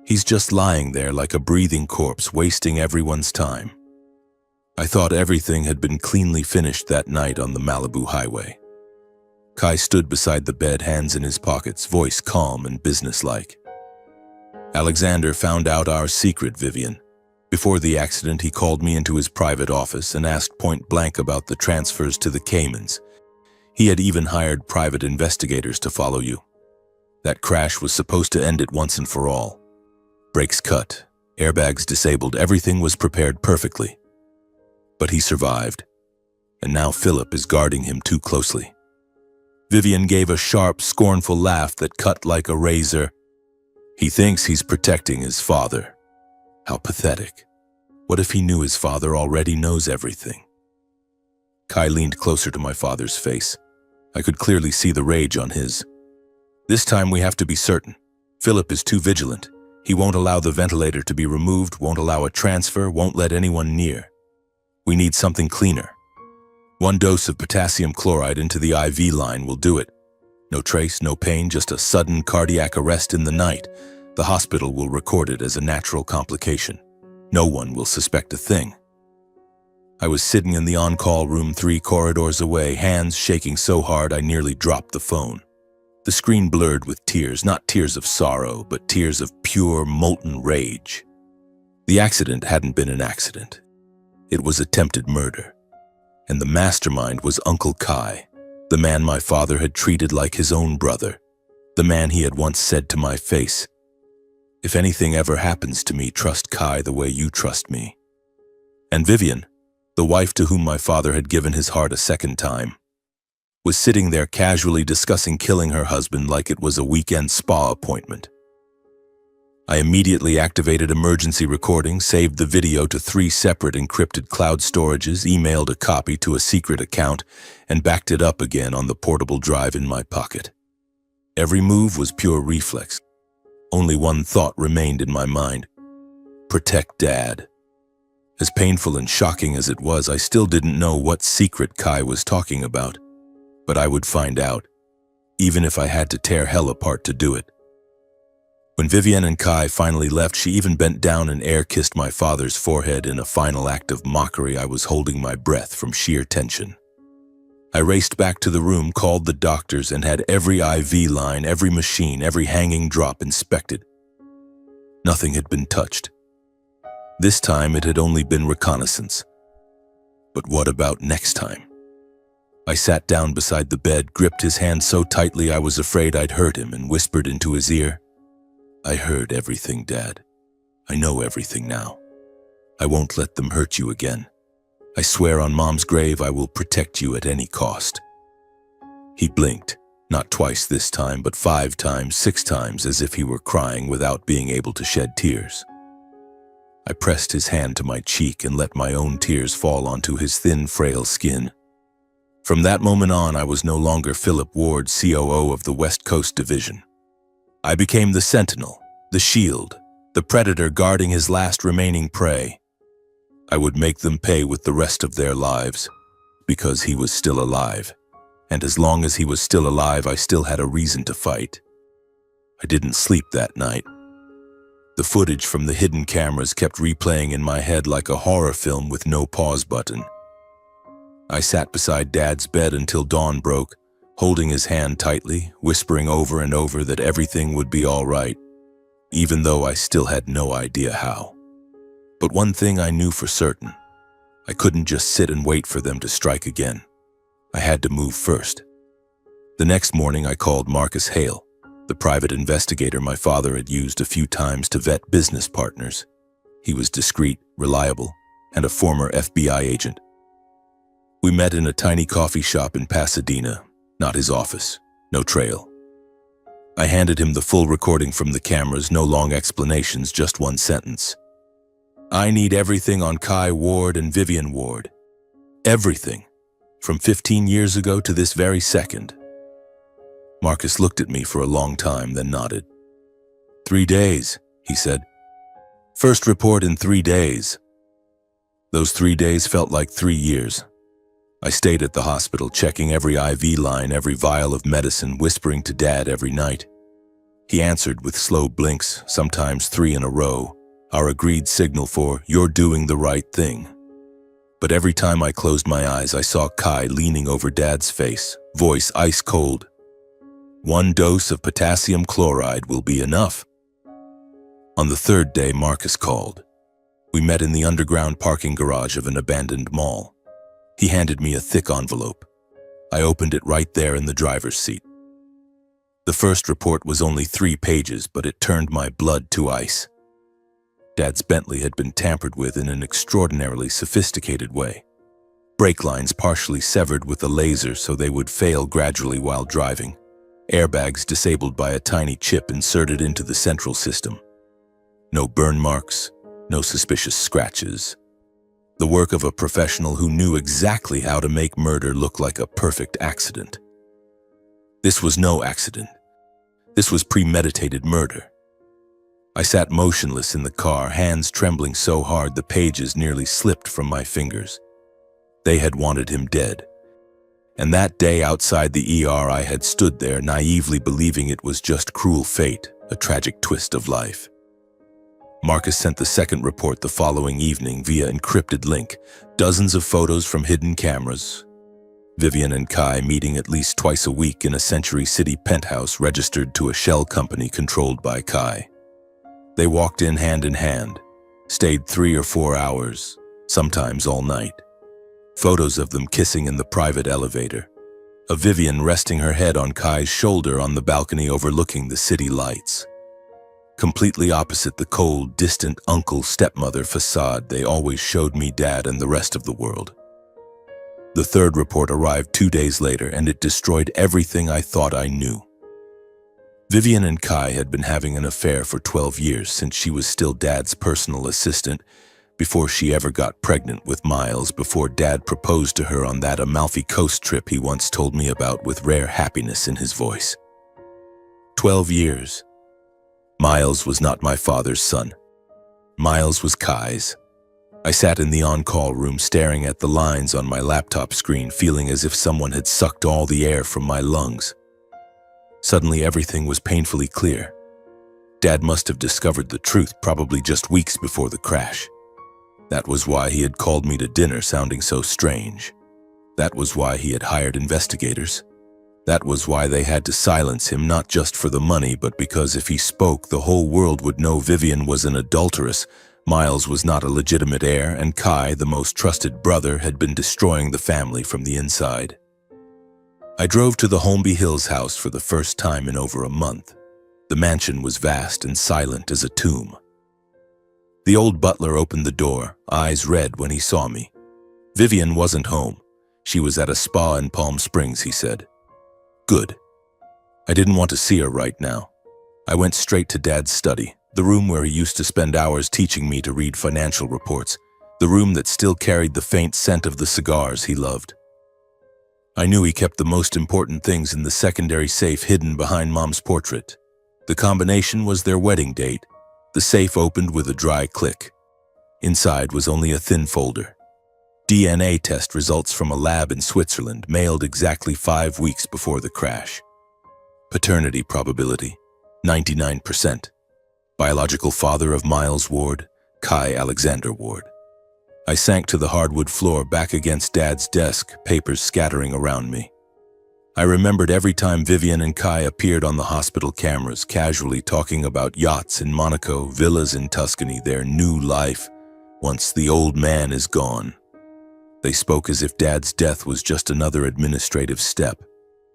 "He's just lying there like a breathing corpse, wasting everyone's time." I thought everything had been cleanly finished that night on the Malibu highway. Kai stood beside the bed, hands in his pockets, voice calm and businesslike. "Alexander found out our secret, Vivian. Before the accident, he called me into his private office and asked point blank about the transfers to the Caymans. He had even hired private investigators to follow you. That crash was supposed to end it once and for all. Brakes cut, airbags disabled, everything was prepared perfectly. But he survived, and now Philip is guarding him too closely." Vivian gave a sharp, scornful laugh that cut like a razor. "He thinks he's protecting his father. How pathetic. What if he knew his father already knows everything?" Kai leaned closer to my father's face. I could clearly see the rage on his. "This time we have to be certain. Philip is too vigilant. He won't allow the ventilator to be removed, won't allow a transfer, won't let anyone near." We need something cleaner. 1 dose of potassium chloride into the IV line will do it. No trace, no pain, just a sudden cardiac arrest in the night. The hospital will record it as a natural complication. No one will suspect a thing. I was sitting in the on-call room 3 corridors away, hands shaking so hard I nearly dropped the phone. The screen blurred with tears, not tears of sorrow, but tears of pure, molten rage. The accident hadn't been an accident. It was attempted murder. And the mastermind was Uncle Kai, the man my father had treated like his own brother, the man he had once said to my face, "If anything ever happens to me, trust Kai the way you trust me." And Vivian, the wife to whom my father had given his heart a second time, was sitting there casually discussing killing her husband like it was a weekend spa appointment. I immediately activated emergency recording, saved the video to 3 separate encrypted cloud storages, emailed a copy to a secret account, and backed it up again on the portable drive in my pocket. Every move was pure reflex. Only one thought remained in my mind: protect Dad. As painful and shocking as it was, I still didn't know what secret Kai was talking about. But I would find out, even if I had to tear hell apart to do it. When Vivienne and Kai finally left, she even bent down and air-kissed my father's forehead in a final act of mockery. I was holding my breath from sheer tension. I raced back to the room, called the doctors, and had every IV line, every machine, every hanging drop inspected. Nothing had been touched. This time it had only been reconnaissance. But what about next time? I sat down beside the bed, gripped his hand so tightly I was afraid I'd hurt him, and whispered into his ear, "I heard everything, Dad. I know everything now. I won't let them hurt you again. I swear on Mom's grave I will protect you at any cost." He blinked, not twice this time, but 5 times, 6 times, as if he were crying without being able to shed tears. I pressed his hand to my cheek and let my own tears fall onto his thin, frail skin. From that moment on, I was no longer Philip Ward, COO of the West Coast Division. I became the sentinel, the shield, the predator guarding his last remaining prey. I would make them pay with the rest of their lives, because he was still alive. And as long as he was still alive, I still had a reason to fight. I didn't sleep that night. The footage from the hidden cameras kept replaying in my head like a horror film with no pause button. I sat beside Dad's bed until dawn broke, holding his hand tightly, whispering over and over that everything would be all right, even though I still had no idea how. But one thing I knew for certain: I couldn't just sit and wait for them to strike again. I had to move first. The next morning I called Marcus Hale, the private investigator my father had used a few times to vet business partners. He was discreet, reliable, and a former FBI agent. We met in a tiny coffee shop in Pasadena, not his office, no trail. I handed him the full recording from the cameras, no long explanations, just one sentence. "I need everything on Kai Ward and Vivian Ward. Everything, from 15 years ago to this very second." Marcus looked at me for a long time, then nodded. 3 days, he said. "First report in 3 days." Those 3 days felt like 3 years. I stayed at the hospital, checking every IV line, every vial of medicine, whispering to Dad every night. He answered with slow blinks, sometimes 3 in a row, our agreed signal for "you're doing the right thing." But every time I closed my eyes, I saw Kai leaning over Dad's face, voice ice cold. "1 dose of potassium chloride will be enough." On the 3rd day, Marcus called. We met in the underground parking garage of an abandoned mall. He handed me a thick envelope. I opened it right there in the driver's seat. The first report was only 3 pages, but it turned my blood to ice. Dad's Bentley had been tampered with in an extraordinarily sophisticated way. Brake lines partially severed with a laser so they would fail gradually while driving. Airbags disabled by a tiny chip inserted into the central system. No burn marks, no suspicious scratches. The work of a professional who knew exactly how to make murder look like a perfect accident. This was no accident. This was premeditated murder. I sat motionless in the car, hands trembling so hard the pages nearly slipped from my fingers. They had wanted him dead. And that day outside the ER, I had stood there naively believing it was just cruel fate, a tragic twist of life. Marcus sent the second report the following evening via encrypted link, dozens of photos from hidden cameras. Vivian and Kai meeting at least twice a week in a Century City penthouse registered to a shell company controlled by Kai. They walked in hand, stayed 3 or 4 hours, sometimes all night. Photos of them kissing in the private elevator. Of Vivian resting her head on Kai's shoulder on the balcony overlooking the city lights. Completely opposite the cold, distant uncle-stepmother facade they always showed me Dad and the rest of the world. The third report arrived 2 days later, and it destroyed everything I thought I knew. Vivian and Kai had been having an affair for 12 years since she was still Dad's personal assistant, before she ever got pregnant with Miles, before Dad proposed to her on that Amalfi Coast trip he once told me about with rare happiness in his voice. 12 years. Miles was not my father's son. Miles was Kai's. I sat in the on-call room staring at the lines on my laptop screen, feeling as if someone had sucked all the air from my lungs. Suddenly everything was painfully clear. Dad must have discovered the truth probably just weeks before the crash. That was why he had called me to dinner sounding so strange. That was why he had hired investigators. That was why they had to silence him, not just for the money, but because if he spoke, the whole world would know Vivian was an adulteress, Miles was not a legitimate heir, and Kai, the most trusted brother, had been destroying the family from the inside. I drove to the Holmby Hills house for the first time in over a month. The mansion was vast and silent as a tomb. The old butler opened the door, eyes red when he saw me. Vivian wasn't home. She was at a spa in Palm Springs, he said. Good. I didn't want to see her right now. I went straight to Dad's study, the room where he used to spend hours teaching me to read financial reports, the room that still carried the faint scent of the cigars he loved. I knew he kept the most important things in the secondary safe hidden behind Mom's portrait. The combination was their wedding date. The safe opened with a dry click. Inside was only a thin folder. DNA test results from a lab in Switzerland, mailed exactly 5 weeks before the crash. Paternity probability, 99%. Biological father of Miles Ward, Kai Alexander Ward. I sank to the hardwood floor back against Dad's desk, papers scattering around me. I remembered every time Vivian and Kai appeared on the hospital cameras, casually talking about yachts in Monaco, villas in Tuscany, their new life, once the old man is gone. They spoke as if Dad's death was just another administrative step,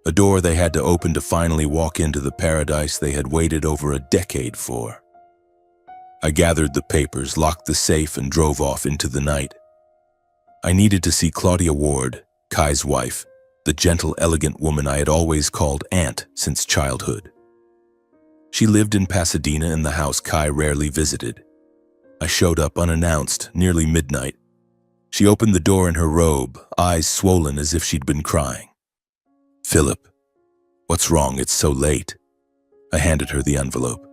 a door they had to open to finally walk into the paradise they had waited over a decade for. I gathered the papers, locked the safe, and drove off into the night. I needed to see Claudia Ward, Kai's wife, the gentle, elegant woman I had always called Aunt since childhood. She lived in Pasadena in the house Kai rarely visited. I showed up unannounced, nearly midnight. She opened the door in her robe, eyes swollen as if she'd been crying. "Philip, what's wrong? It's so late." I handed her the envelope.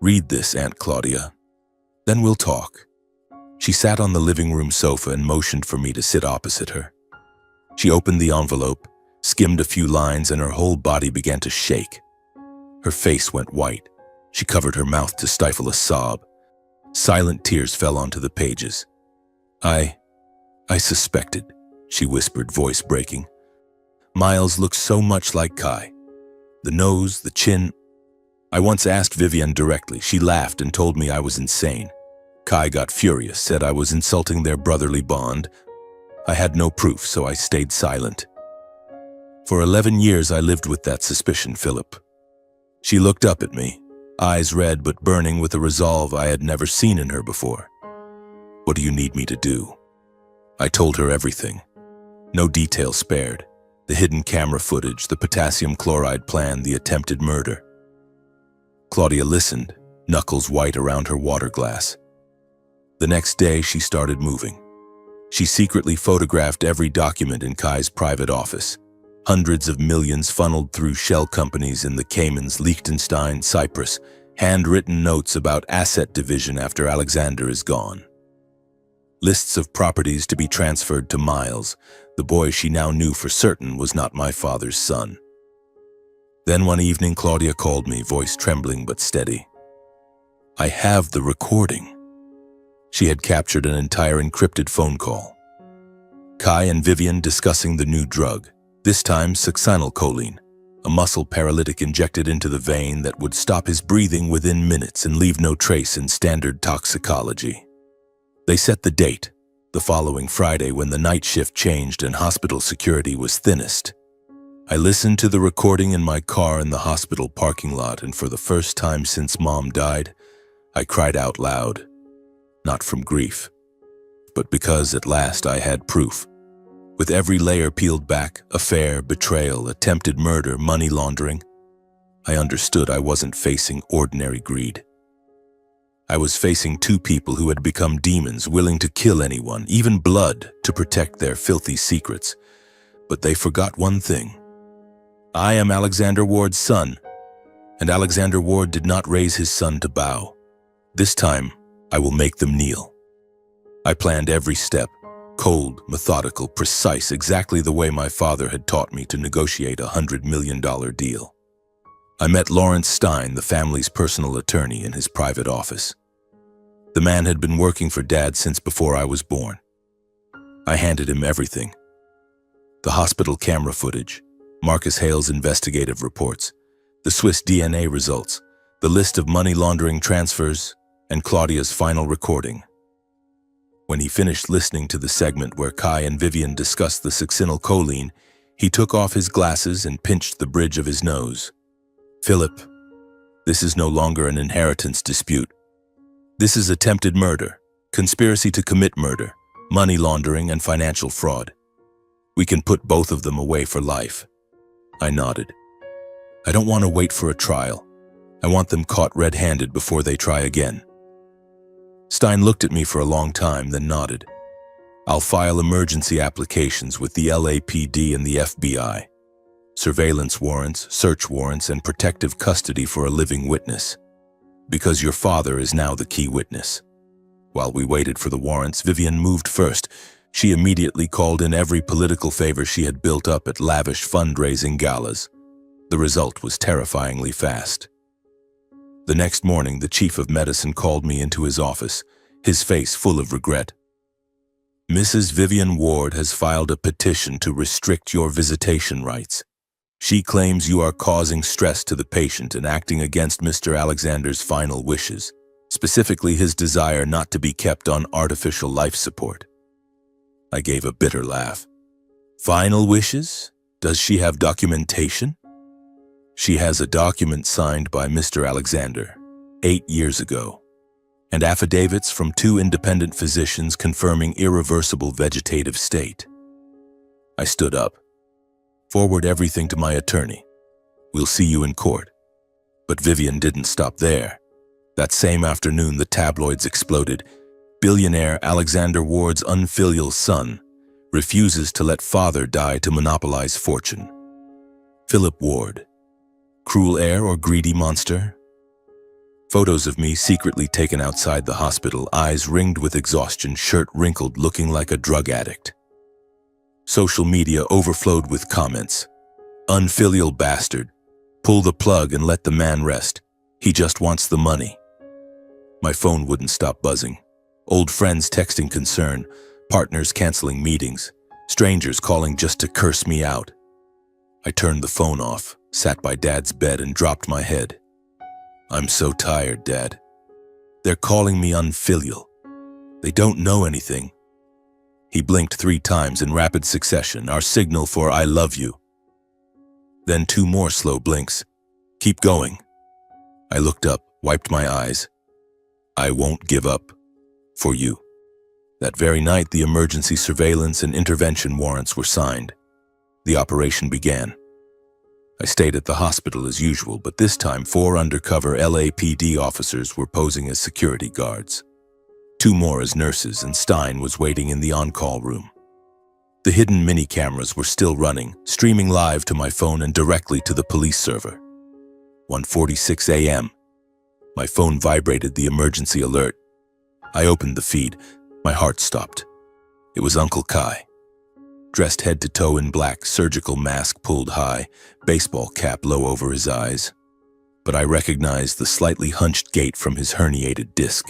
"Read this, Aunt Claudia. Then we'll talk." She sat on the living room sofa and motioned for me to sit opposite her. She opened the envelope, skimmed a few lines, and her whole body began to shake. Her face went white. She covered her mouth to stifle a sob. Silent tears fell onto the pages. I suspected," she whispered, voice breaking. "Miles looks so much like Kai. The nose, the chin. I once asked Vivian directly. She laughed and told me I was insane. Kai got furious, said I was insulting their brotherly bond. I had no proof, so I stayed silent. For 11 years I lived with that suspicion, Philip." She looked up at me, eyes red but burning with a resolve I had never seen in her before. "What do you need me to do?" I told her everything. No detail spared. The hidden camera footage, the potassium chloride plan, the attempted murder. Claudia listened, knuckles white around her water glass. The next day, she started moving. She secretly photographed every document in Kai's private office. Hundreds of millions funneled through shell companies in the Caymans, Liechtenstein, Cyprus, handwritten notes about asset division after Alexander is gone. lists of properties to be transferred to Miles, the boy she now knew for certain was not my father's son. Then one evening, Claudia called me, voice trembling but steady. I have the recording. She had captured an entire encrypted phone call. Kai and Vivian discussing the new drug, this time succinylcholine, a muscle paralytic injected into the vein that would stop his breathing within minutes and leave no trace in standard toxicology. They set the date, the following Friday, when the night shift changed and hospital security was thinnest. I listened to the recording in my car in the hospital parking lot, and for the first time since Mom died, I cried out loud. Not from grief, but because at last I had proof. With every layer peeled back, affair, betrayal, attempted murder, money laundering, I understood I wasn't facing ordinary greed. I was facing two people who had become demons, willing to kill anyone, even blood, to protect their filthy secrets. But they forgot one thing. I am Alexander Ward's son, and Alexander Ward did not raise his son to bow. This time, I will make them kneel. I planned every step, cold, methodical, precise, exactly the way my father had taught me to negotiate $100 million deal. I met Lawrence Stein, the family's personal attorney, in his private office. The man had been working for Dad since before I was born. I handed him everything. The hospital camera footage, Marcus Hale's investigative reports, the Swiss DNA results, the list of money laundering transfers, and Claudia's final recording. When he finished listening to the segment where Kai and Vivian discussed the succinylcholine, he took off his glasses and pinched the bridge of his nose. Philip, this is no longer an inheritance dispute. This is attempted murder, conspiracy to commit murder, money laundering, and financial fraud. We can put both of them away for life. I nodded. I don't want to wait for a trial. I want them caught red-handed before they try again. Stein looked at me for a long time, then nodded. I'll file emergency applications with the LAPD and the FBI. Surveillance warrants, search warrants, and protective custody for a living witness. Because your father is now the key witness. While we waited for the warrants, Vivian moved first. She immediately called in every political favor she had built up at lavish fundraising galas. The result was terrifyingly fast. The next morning, the chief of medicine called me into his office, his face full of regret. Mrs. Vivian Ward has filed a petition to restrict your visitation rights. She claims you are causing stress to the patient and acting against Mr. Alexander's final wishes, specifically his desire not to be kept on artificial life support. I gave a bitter laugh. Final wishes? Does she have documentation? She has a document signed by Mr. Alexander 8 years ago, and affidavits from 2 independent physicians confirming irreversible vegetative state. I stood up. Forward everything to my attorney. We'll see you in court. But Vivian didn't stop there. That same afternoon, the tabloids exploded. Billionaire Alexander Ward's unfilial son refuses to let father die to monopolize fortune. Philip Ward. Cruel heir or greedy monster? Photos of me secretly taken outside the hospital, eyes ringed with exhaustion, shirt wrinkled, looking like a drug addict. Social media overflowed with comments. Unfilial bastard. Pull the plug and let the man rest. He just wants the money. My phone wouldn't stop buzzing. Old friends texting concern, partners canceling meetings, strangers calling just to curse me out. I turned the phone off, sat by Dad's bed, and dropped my head. I'm so tired, Dad. They're calling me unfilial. They don't know anything. He blinked 3 times in rapid succession, our signal for I love you. Then 2 more slow blinks. Keep going. I looked up, wiped my eyes. I won't give up. For you. That very night, the emergency surveillance and intervention warrants were signed. The operation began. I stayed at the hospital as usual, but this time 4 undercover LAPD officers were posing as security guards. 2 more as nurses, and Stein was waiting in the on-call room. The hidden mini-cameras were still running, streaming live to my phone and directly to the police server. 1:46 a.m. My phone vibrated the emergency alert. I opened the feed. My heart stopped. It was Uncle Kai, dressed head to toe in black, surgical mask pulled high, baseball cap low over his eyes. But I recognized the slightly hunched gait from his herniated disc.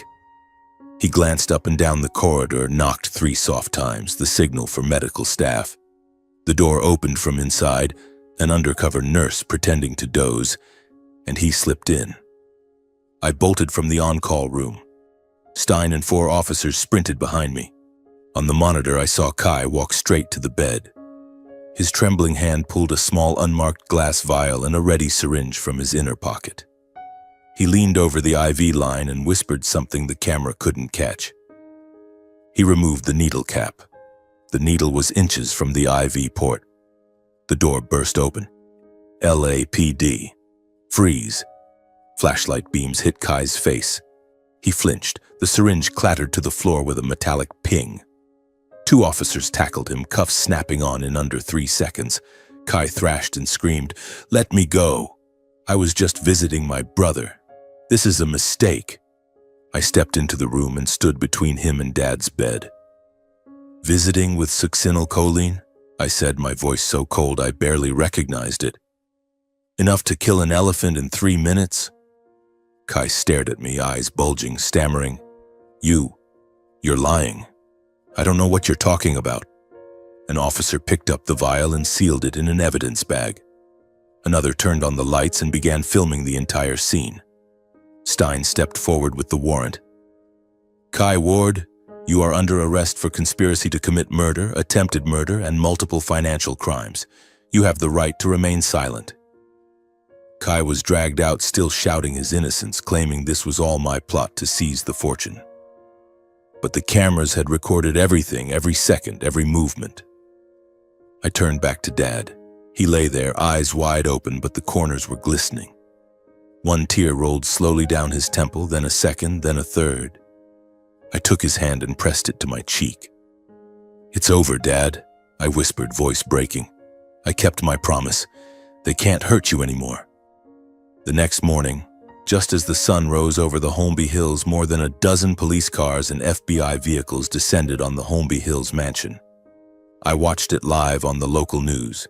He glanced up and down the corridor, knocked 3 soft times, the signal for medical staff. The door opened from inside, an undercover nurse pretending to doze, and he slipped in. I bolted from the on-call room. Stein and 4 officers sprinted behind me. On the monitor, I saw Kai walk straight to the bed. His trembling hand pulled a small unmarked glass vial and a ready syringe from his inner pocket. He leaned over the IV line and whispered something the camera couldn't catch. He removed the needle cap. The needle was inches from the IV port. The door burst open. LAPD. Freeze. Flashlight beams hit Kai's face. He flinched. The syringe clattered to the floor with a metallic ping. 2 officers tackled him, cuffs snapping on in under 3 seconds. Kai thrashed and screamed, "Let me go. I was just visiting my brother. This is a mistake." I stepped into the room and stood between him and Dad's bed. "Visiting with succinylcholine?" I said, my voice so cold I barely recognized it. "Enough to kill an elephant in 3 minutes?" Kai stared at me, eyes bulging, stammering, You're lying. I don't know what you're talking about." An officer picked up the vial and sealed it in an evidence bag. Another turned on the lights and began filming the entire scene. Stein stepped forward with the warrant. "Kai Ward, you are under arrest for conspiracy to commit murder, attempted murder, and multiple financial crimes. You have the right to remain silent." Kai was dragged out, still shouting his innocence, claiming this was all my plot to seize the fortune. But the cameras had recorded everything, every second, every movement. I turned back to Dad. He lay there, eyes wide open, but the corners were glistening. 1 tear rolled slowly down his temple, then a second, then a third. I took his hand and pressed it to my cheek. "It's over, Dad," I whispered, voice breaking. "I kept my promise. They can't hurt you anymore." The next morning, just as the sun rose over the Holmby Hills, more than a dozen police cars and FBI vehicles descended on the Holmby Hills mansion. I watched it live on the local news.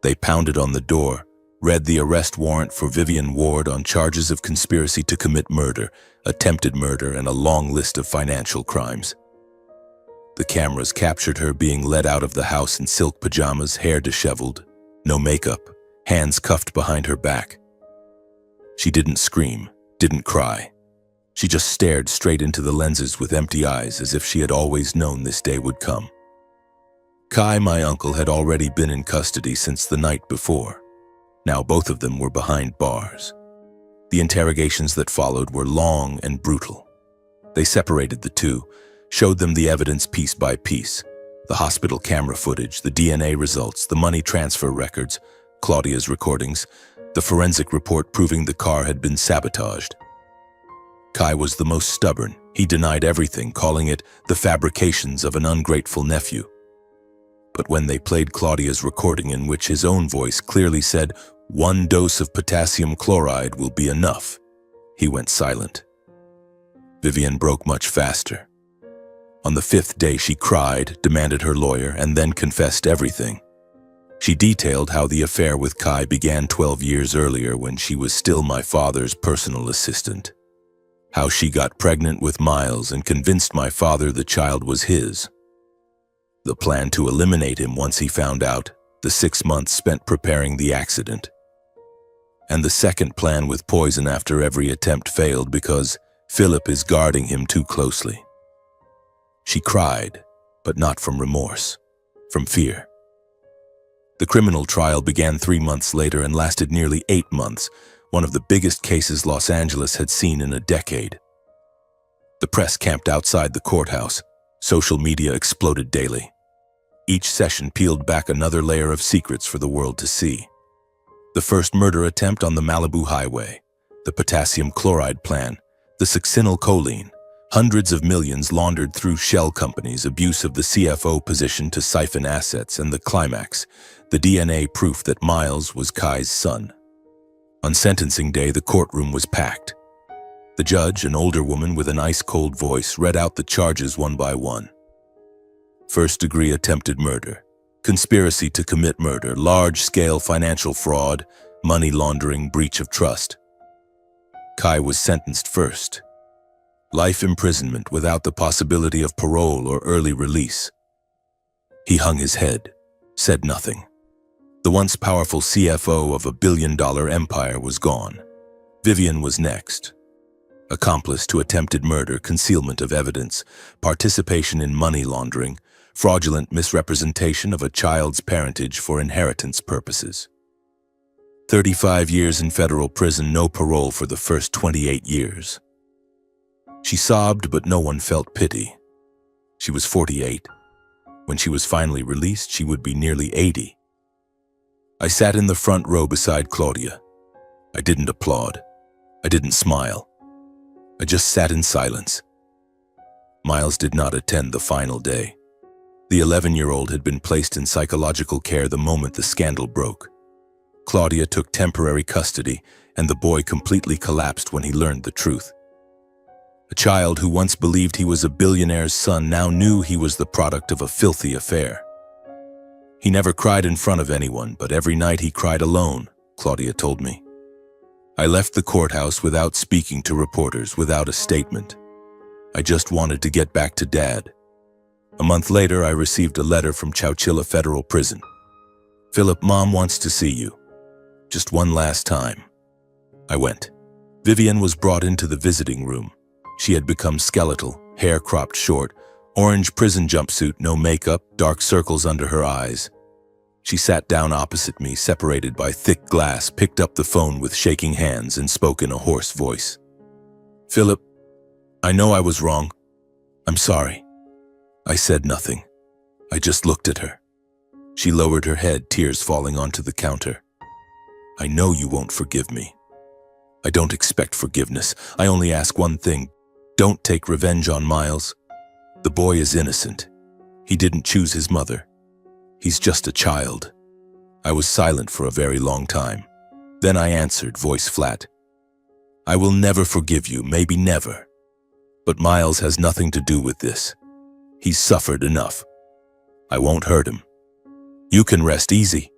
They pounded on the door, read the arrest warrant for Vivian Ward on charges of conspiracy to commit murder, attempted murder, and a long list of financial crimes. The cameras captured her being led out of the house in silk pajamas, hair disheveled, no makeup, hands cuffed behind her back. She didn't scream, didn't cry. She just stared straight into the lenses with empty eyes, as if she had always known this day would come. Kai, my uncle, had already been in custody since the night before. Now both of them were behind bars. The interrogations that followed were long and brutal. They separated the two, showed them the evidence piece by piece. The hospital camera footage, the DNA results, the money transfer records, Claudia's recordings, the forensic report proving the car had been sabotaged. Kai was the most stubborn. He denied everything, calling it the fabrications of an ungrateful nephew. But when they played Claudia's recording, in which his own voice clearly said, "1 dose of potassium chloride will be enough," he went silent. Vivian broke much faster. On the 5th day, she cried, demanded her lawyer, and then confessed everything. She detailed how the affair with Kai began 12 years earlier when she was still my father's personal assistant. How she got pregnant with Miles and convinced my father the child was his. The plan to eliminate him once he found out, the 6 months spent preparing the accident. And the second plan with poison after every attempt failed because Philip is guarding him too closely. She cried, but not from remorse, from fear. The criminal trial began 3 months later and lasted nearly 8 months, one of the biggest cases Los Angeles had seen in a decade. The press camped outside the courthouse. Social media exploded daily. Each session peeled back another layer of secrets for the world to see. The first murder attempt on the Malibu highway, the potassium chloride plan, the succinylcholine, hundreds of millions laundered through shell companies, abuse of the CFO position to siphon assets, and the climax, the DNA proof that Miles was Kai's son. On sentencing day, the courtroom was packed. The judge, an older woman with an ice-cold voice, read out the charges one by one. First-degree attempted murder, conspiracy to commit murder, large-scale financial fraud, money laundering, breach of trust. Kai was sentenced first. Life imprisonment without the possibility of parole or early release. He hung his head, said nothing. The once powerful CFO of a billion-dollar empire was gone. Vivian was next. Accomplice to attempted murder, concealment of evidence, participation in money laundering, fraudulent misrepresentation of a child's parentage for inheritance purposes. 35 years in federal prison, no parole for the first 28 years. She sobbed, but no one felt pity. She was 48. When she was finally released, she would be nearly 80. I sat in the front row beside Claudia. I didn't applaud. I didn't smile. I just sat in silence. Miles did not attend the final day. The 11-year-old had been placed in psychological care the moment the scandal broke. Claudia took temporary custody, and the boy completely collapsed when he learned the truth. A child who once believed he was a billionaire's son now knew he was the product of a filthy affair. He never cried in front of anyone, but every night he cried alone, Claudia told me. I left the courthouse without speaking to reporters, without a statement. I just wanted to get back to Dad. A month later, I received a letter from Chowchilla Federal Prison. "Philip, Mom wants to see you. Just one last time." I went. Vivian was brought into the visiting room. She had become skeletal, hair cropped short, orange prison jumpsuit, no makeup, dark circles under her eyes. She sat down opposite me, separated by thick glass, picked up the phone with shaking hands, and spoke in a hoarse voice. "Philip, I know I was wrong. I'm sorry." I said nothing. I just looked at her. She lowered her head, tears falling onto the counter. "I know you won't forgive me. I don't expect forgiveness. I only ask one thing. Don't take revenge on Miles. The boy is innocent. He didn't choose his mother. He's just a child." I was silent for a very long time. Then I answered, voice flat. "I will never forgive you, maybe never. But Miles has nothing to do with this. He's suffered enough. I won't hurt him. You can rest easy."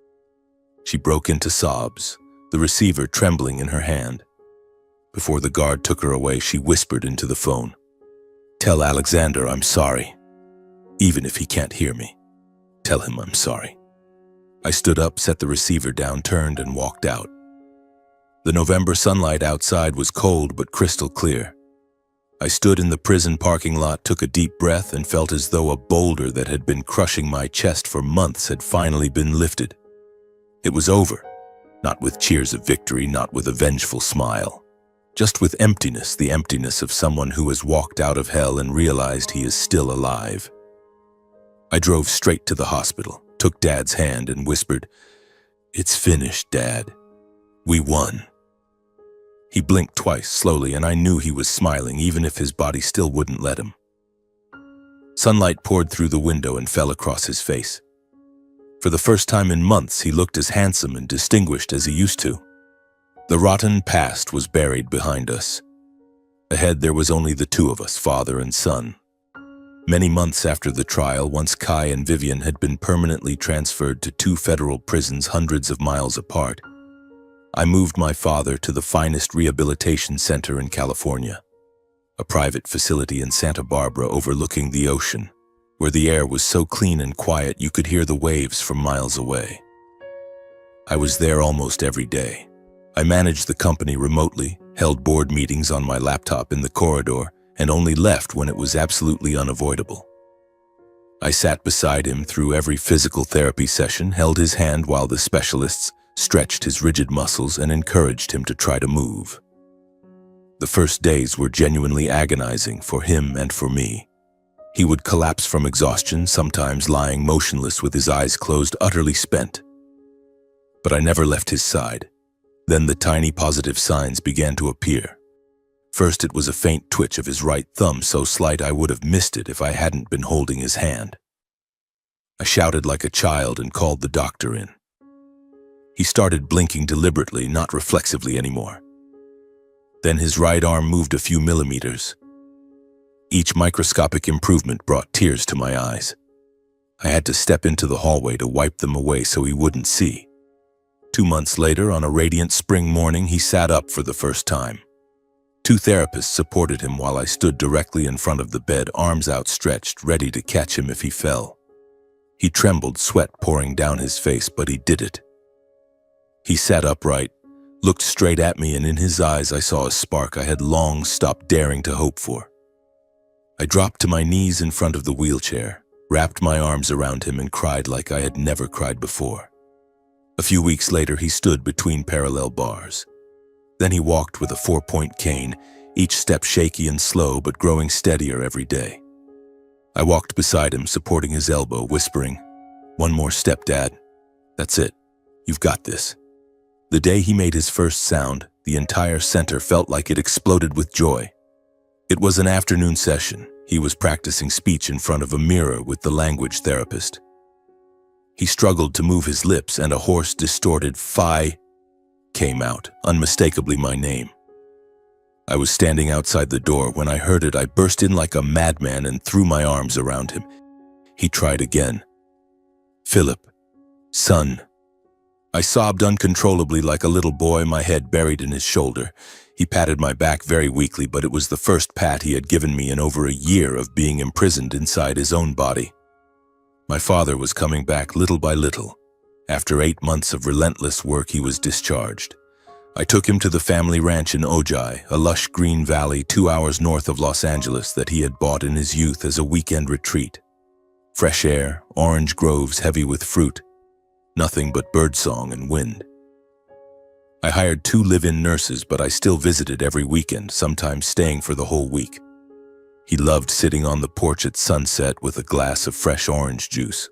She broke into sobs, the receiver trembling in her hand. Before the guard took her away, she whispered into the phone, "Tell Alexander I'm sorry. Even if he can't hear me, tell him I'm sorry." I stood up, set the receiver down, turned, and walked out. The November sunlight outside was cold but crystal clear. I stood in the prison parking lot, took a deep breath, and felt as though a boulder that had been crushing my chest for months had finally been lifted. It was over, not with cheers of victory, not with a vengeful smile. Just with emptiness, the emptiness of someone who has walked out of hell and realized he is still alive. I drove straight to the hospital, took Dad's hand, and whispered, "It's finished, Dad. We won." He blinked twice, slowly, and I knew he was smiling, even if his body still wouldn't let him. Sunlight poured through the window and fell across his face. For the first time in months, he looked as handsome and distinguished as he used to. The rotten past was buried behind us. Ahead, there was only the two of us, father and son. Many months after the trial, once Kai and Vivian had been permanently transferred to two federal prisons hundreds of miles apart, I moved my father to the finest rehabilitation center in California, a private facility in Santa Barbara overlooking the ocean, where the air was so clean and quiet you could hear the waves from miles away. I was there almost every day. I managed the company remotely, held board meetings on my laptop in the corridor, and only left when it was absolutely unavoidable. I sat beside him through every physical therapy session, held his hand while the specialists stretched his rigid muscles, and encouraged him to try to move. The first days were genuinely agonizing for him and for me. He would collapse from exhaustion, sometimes lying motionless with his eyes closed, utterly spent. But I never left his side. Then the tiny positive signs began to appear. First, it was a faint twitch of his right thumb, so slight I would have missed it if I hadn't been holding his hand. I shouted like a child and called the doctor in. He started blinking deliberately, not reflexively anymore. Then his right arm moved a few millimeters. Each microscopic improvement brought tears to my eyes. I had to step into the hallway to wipe them away so he wouldn't see. 2 months later, on a radiant spring morning, he sat up for the first time. 2 therapists supported him while I stood directly in front of the bed, arms outstretched, ready to catch him if he fell. He trembled, sweat pouring down his face, but he did it. He sat upright, looked straight at me, and in his eyes I saw a spark I had long stopped daring to hope for. I dropped to my knees in front of the wheelchair, wrapped my arms around him, and cried like I had never cried before. A few weeks later, he stood between parallel bars. Then he walked with a 4-point cane, each step shaky and slow, but growing steadier every day. I walked beside him, supporting his elbow, whispering, "One more step, Dad. That's it. You've got this." The day he made his first sound, the entire center felt like it exploded with joy. It was an afternoon session. He was practicing speech in front of a mirror with the language therapist. He struggled to move his lips, and a hoarse, distorted "Phi" came out, unmistakably my name. I was standing outside the door. When I heard it, I burst in like a madman and threw my arms around him. He tried again. "Philip, son." I sobbed uncontrollably like a little boy, my head buried in his shoulder. He patted my back very weakly, but it was the first pat he had given me in over a year of being imprisoned inside his own body. My father was coming back little by little. After 8 months of relentless work, he was discharged. I took him to the family ranch in Ojai, a lush green valley 2 hours north of Los Angeles that he had bought in his youth as a weekend retreat. Fresh air, orange groves heavy with fruit, nothing but birdsong and wind. I hired 2 live-in nurses, but I still visited every weekend, sometimes staying for the whole week. He loved sitting on the porch at sunset with a glass of fresh orange juice,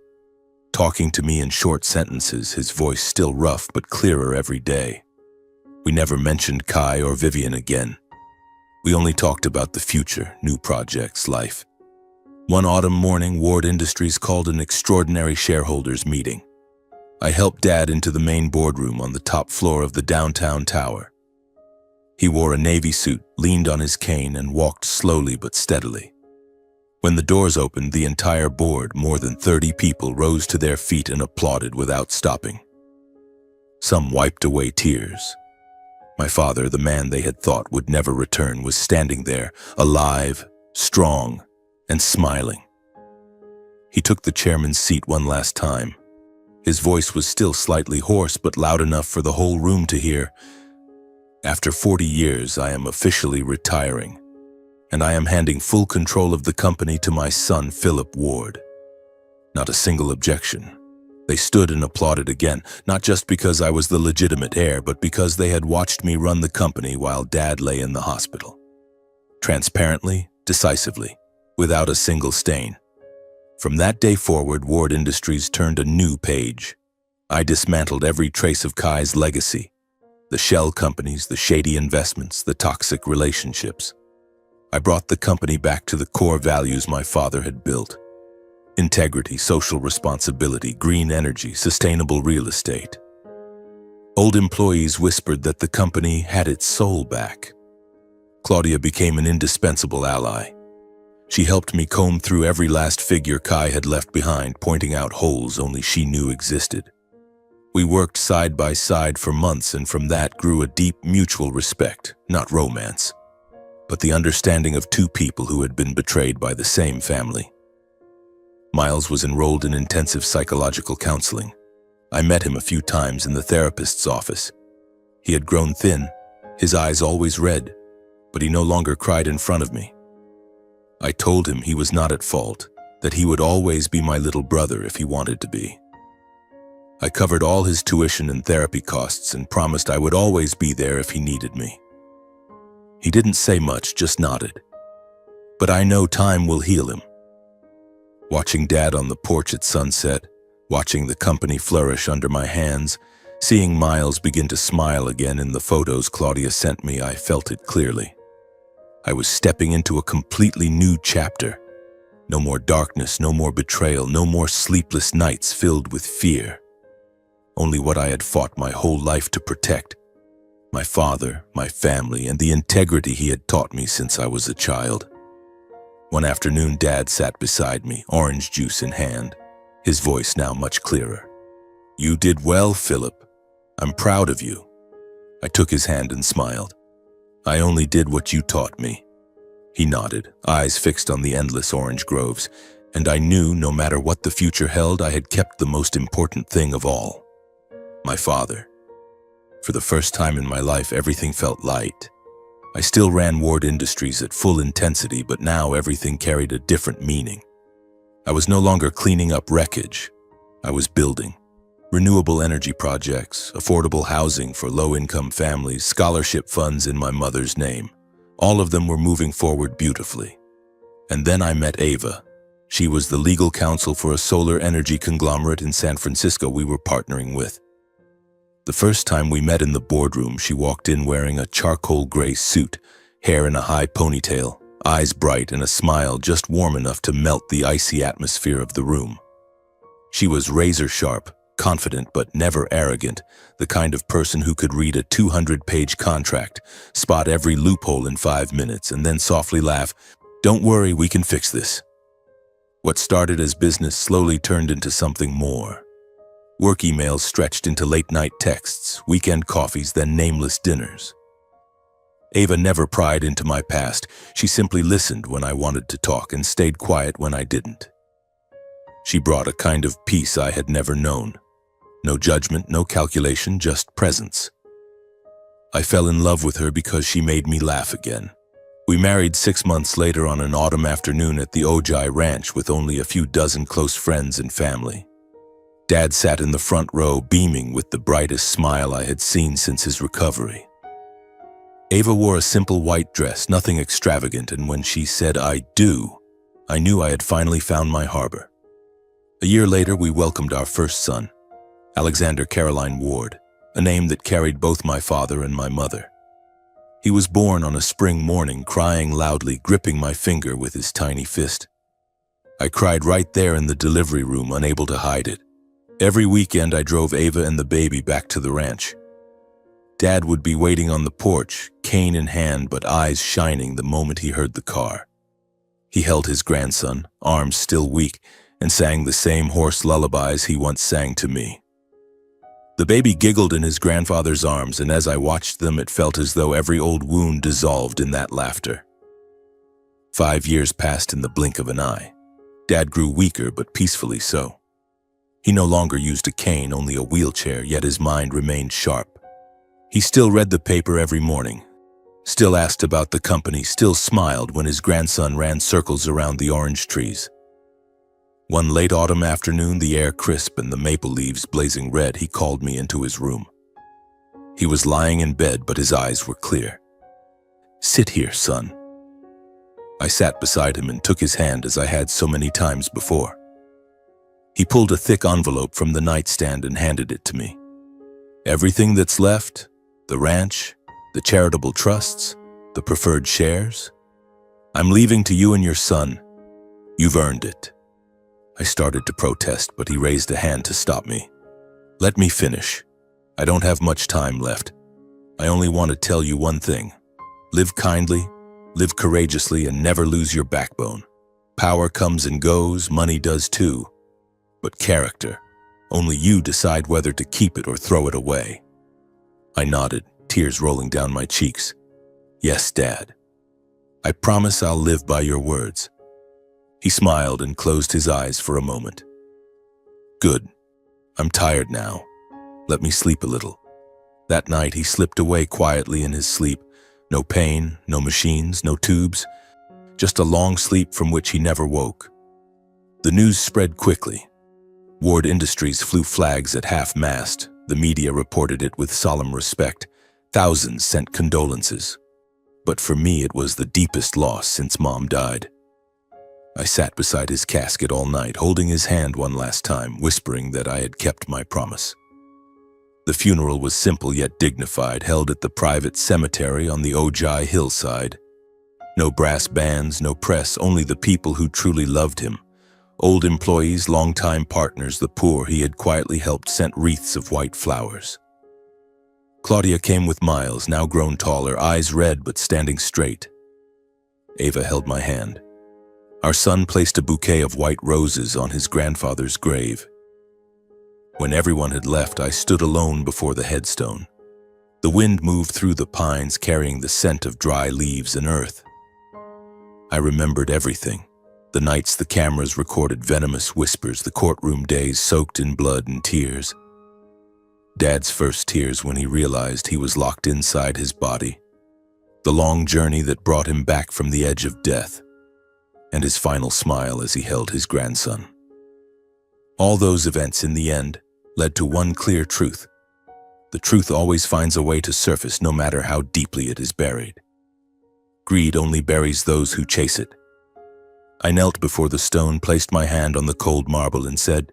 talking to me in short sentences, his voice still rough but clearer every day. We never mentioned Kai or Vivian again. We only talked about the future, new projects, life. One autumn morning, Ward Industries called an extraordinary shareholders meeting. I helped Dad into the main boardroom on the top floor of the downtown tower. He wore a navy suit, leaned on his cane, and walked slowly but steadily. When the doors opened, the entire board, more than 30 people, rose to their feet and applauded without stopping. Some wiped away tears. My father, the man they had thought would never return, was standing there, alive, strong, and smiling. He took the chairman's seat one last time. His voice was still slightly hoarse, but loud enough for the whole room to hear. "After 40 years, I am officially retiring, and I am handing full control of the company to my son, Philip Ward." Not a single objection. They stood and applauded again, not just because I was the legitimate heir, but because they had watched me run the company while Dad lay in the hospital. Transparently, decisively, without a single stain. From that day forward, Ward Industries turned a new page. I dismantled every trace of Kai's legacy. The shell companies, the shady investments, the toxic relationships. I brought the company back to the core values my father had built. Integrity, social responsibility, green energy, sustainable real estate. Old employees whispered that the company had its soul back. Claudia became an indispensable ally. She helped me comb through every last figure Kai had left behind, pointing out holes only she knew existed. We worked side by side for months, and from that grew a deep mutual respect, not romance, but the understanding of 2 people who had been betrayed by the same family. Miles was enrolled in intensive psychological counseling. I met him a few times in the therapist's office. He had grown thin, his eyes always red, but he no longer cried in front of me. I told him he was not at fault, that he would always be my little brother if he wanted to be. I covered all his tuition and therapy costs and promised I would always be there if he needed me. He didn't say much, just nodded. But I know time will heal him. Watching Dad on the porch at sunset, watching the company flourish under my hands, seeing Miles begin to smile again in the photos Claudia sent me, I felt it clearly. I was stepping into a completely new chapter. No more darkness, no more betrayal, no more sleepless nights filled with fear. Only what I had fought my whole life to protect. my father, my family, and the integrity he had taught me since I was a child. One afternoon, Dad sat beside me, orange juice in hand, his voice now much clearer. "You did well, Philip. I'm proud of you." I took his hand and smiled. "I only did what you taught me." He nodded, eyes fixed on the endless orange groves, and I knew no matter what the future held, I had kept the most important thing of all: my father. For the first time in my life, everything felt light. I still ran Ward Industries at full intensity, but now everything carried a different meaning. I was no longer cleaning up wreckage. I was building. Renewable energy projects, affordable housing for low-income families, scholarship funds in my mother's name. All of them were moving forward beautifully. And then I met Ava. She was the legal counsel for a solar energy conglomerate in San Francisco we were partnering with. The first time we met in the boardroom, she walked in wearing a charcoal gray suit, hair in a high ponytail, eyes bright, and a smile just warm enough to melt the icy atmosphere of the room. She was razor-sharp, confident but never arrogant, the kind of person who could read a 200-page contract, spot every loophole in 5 minutes, and then softly laugh, "Don't worry, we can fix this." What started as business slowly turned into something more. Work emails stretched into late-night texts, weekend coffees, then nameless dinners. Ava never pried into my past. She simply listened when I wanted to talk and stayed quiet when I didn't. She brought a kind of peace I had never known. No judgment, no calculation, just presence. I fell in love with her because she made me laugh again. We married 6 months later on an autumn afternoon at the Ojai Ranch with only a few dozen close friends and family. Dad sat in the front row, beaming with the brightest smile I had seen since his recovery. Ava wore a simple white dress, nothing extravagant, and when she said "I do," I knew I had finally found my harbor. A year later, we welcomed our first son, Alexander Caroline Ward, a name that carried both my father and my mother. He was born on a spring morning, crying loudly, gripping my finger with his tiny fist. I cried right there in the delivery room, unable to hide it. Every weekend, I drove Ava and the baby back to the ranch. Dad would be waiting on the porch, cane in hand but eyes shining the moment he heard the car. He held his grandson, arms still weak, and sang the same hoarse lullabies he once sang to me. The baby giggled in his grandfather's arms, and as I watched them, it felt as though every old wound dissolved in that laughter. 5 years passed in the blink of an eye. Dad grew weaker, but peacefully so. He no longer used a cane, only a wheelchair, yet his mind remained sharp. He still read the paper every morning, still asked about the company, still smiled when his grandson ran circles around the orange trees. One late autumn afternoon, the air crisp and the maple leaves blazing red, he called me into his room. He was lying in bed, but his eyes were clear. "Sit here, son." I sat beside him and took his hand as I had so many times before. He pulled a thick envelope from the nightstand and handed it to me. "Everything that's left, the ranch, the charitable trusts, the preferred shares, I'm leaving to you and your son. You've earned it." I started to protest, but he raised a hand to stop me. "Let me finish. I don't have much time left. I only want to tell you one thing. Live kindly, live courageously, and never lose your backbone. Power comes and goes, money does too. But character, only you decide whether to keep it or throw it away." I nodded, tears rolling down my cheeks. "Yes, Dad. I promise I'll live by your words." He smiled and closed his eyes for a moment. "Good. I'm tired now. Let me sleep a little." That night, he slipped away quietly in his sleep. No pain, no machines, no tubes. Just a long sleep from which he never woke. The news spread quickly. Ward Industries flew flags at half-mast. The media reported it with solemn respect. Thousands sent condolences. But for me, it was the deepest loss since Mom died. I sat beside his casket all night, holding his hand one last time, whispering that I had kept my promise. The funeral was simple yet dignified, held at the private cemetery on the Ojai hillside. No brass bands, no press, only the people who truly loved him. Old employees, longtime partners, the poor he had quietly helped sent wreaths of white flowers. Claudia came with Miles, now grown taller, eyes red but standing straight. Ava held my hand. Our son placed a bouquet of white roses on his grandfather's grave. When everyone had left, I stood alone before the headstone. The wind moved through the pines, carrying the scent of dry leaves and earth. I remembered everything. The nights the cameras recorded venomous whispers, the courtroom days soaked in blood and tears. Dad's first tears when he realized he was locked inside his body. The long journey that brought him back from the edge of death. And his final smile as he held his grandson. All those events in the end led to one clear truth. The truth always finds a way to surface no matter how deeply it is buried. Greed only buries those who chase it. I knelt before the stone, placed my hand on the cold marble and said,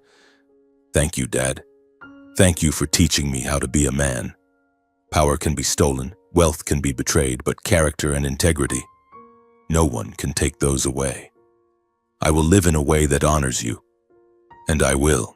"Thank you, Dad. Thank you for teaching me how to be a man. Power can be stolen, wealth can be betrayed, but character and integrity, no one can take those away. I will live in a way that honors you, and I will."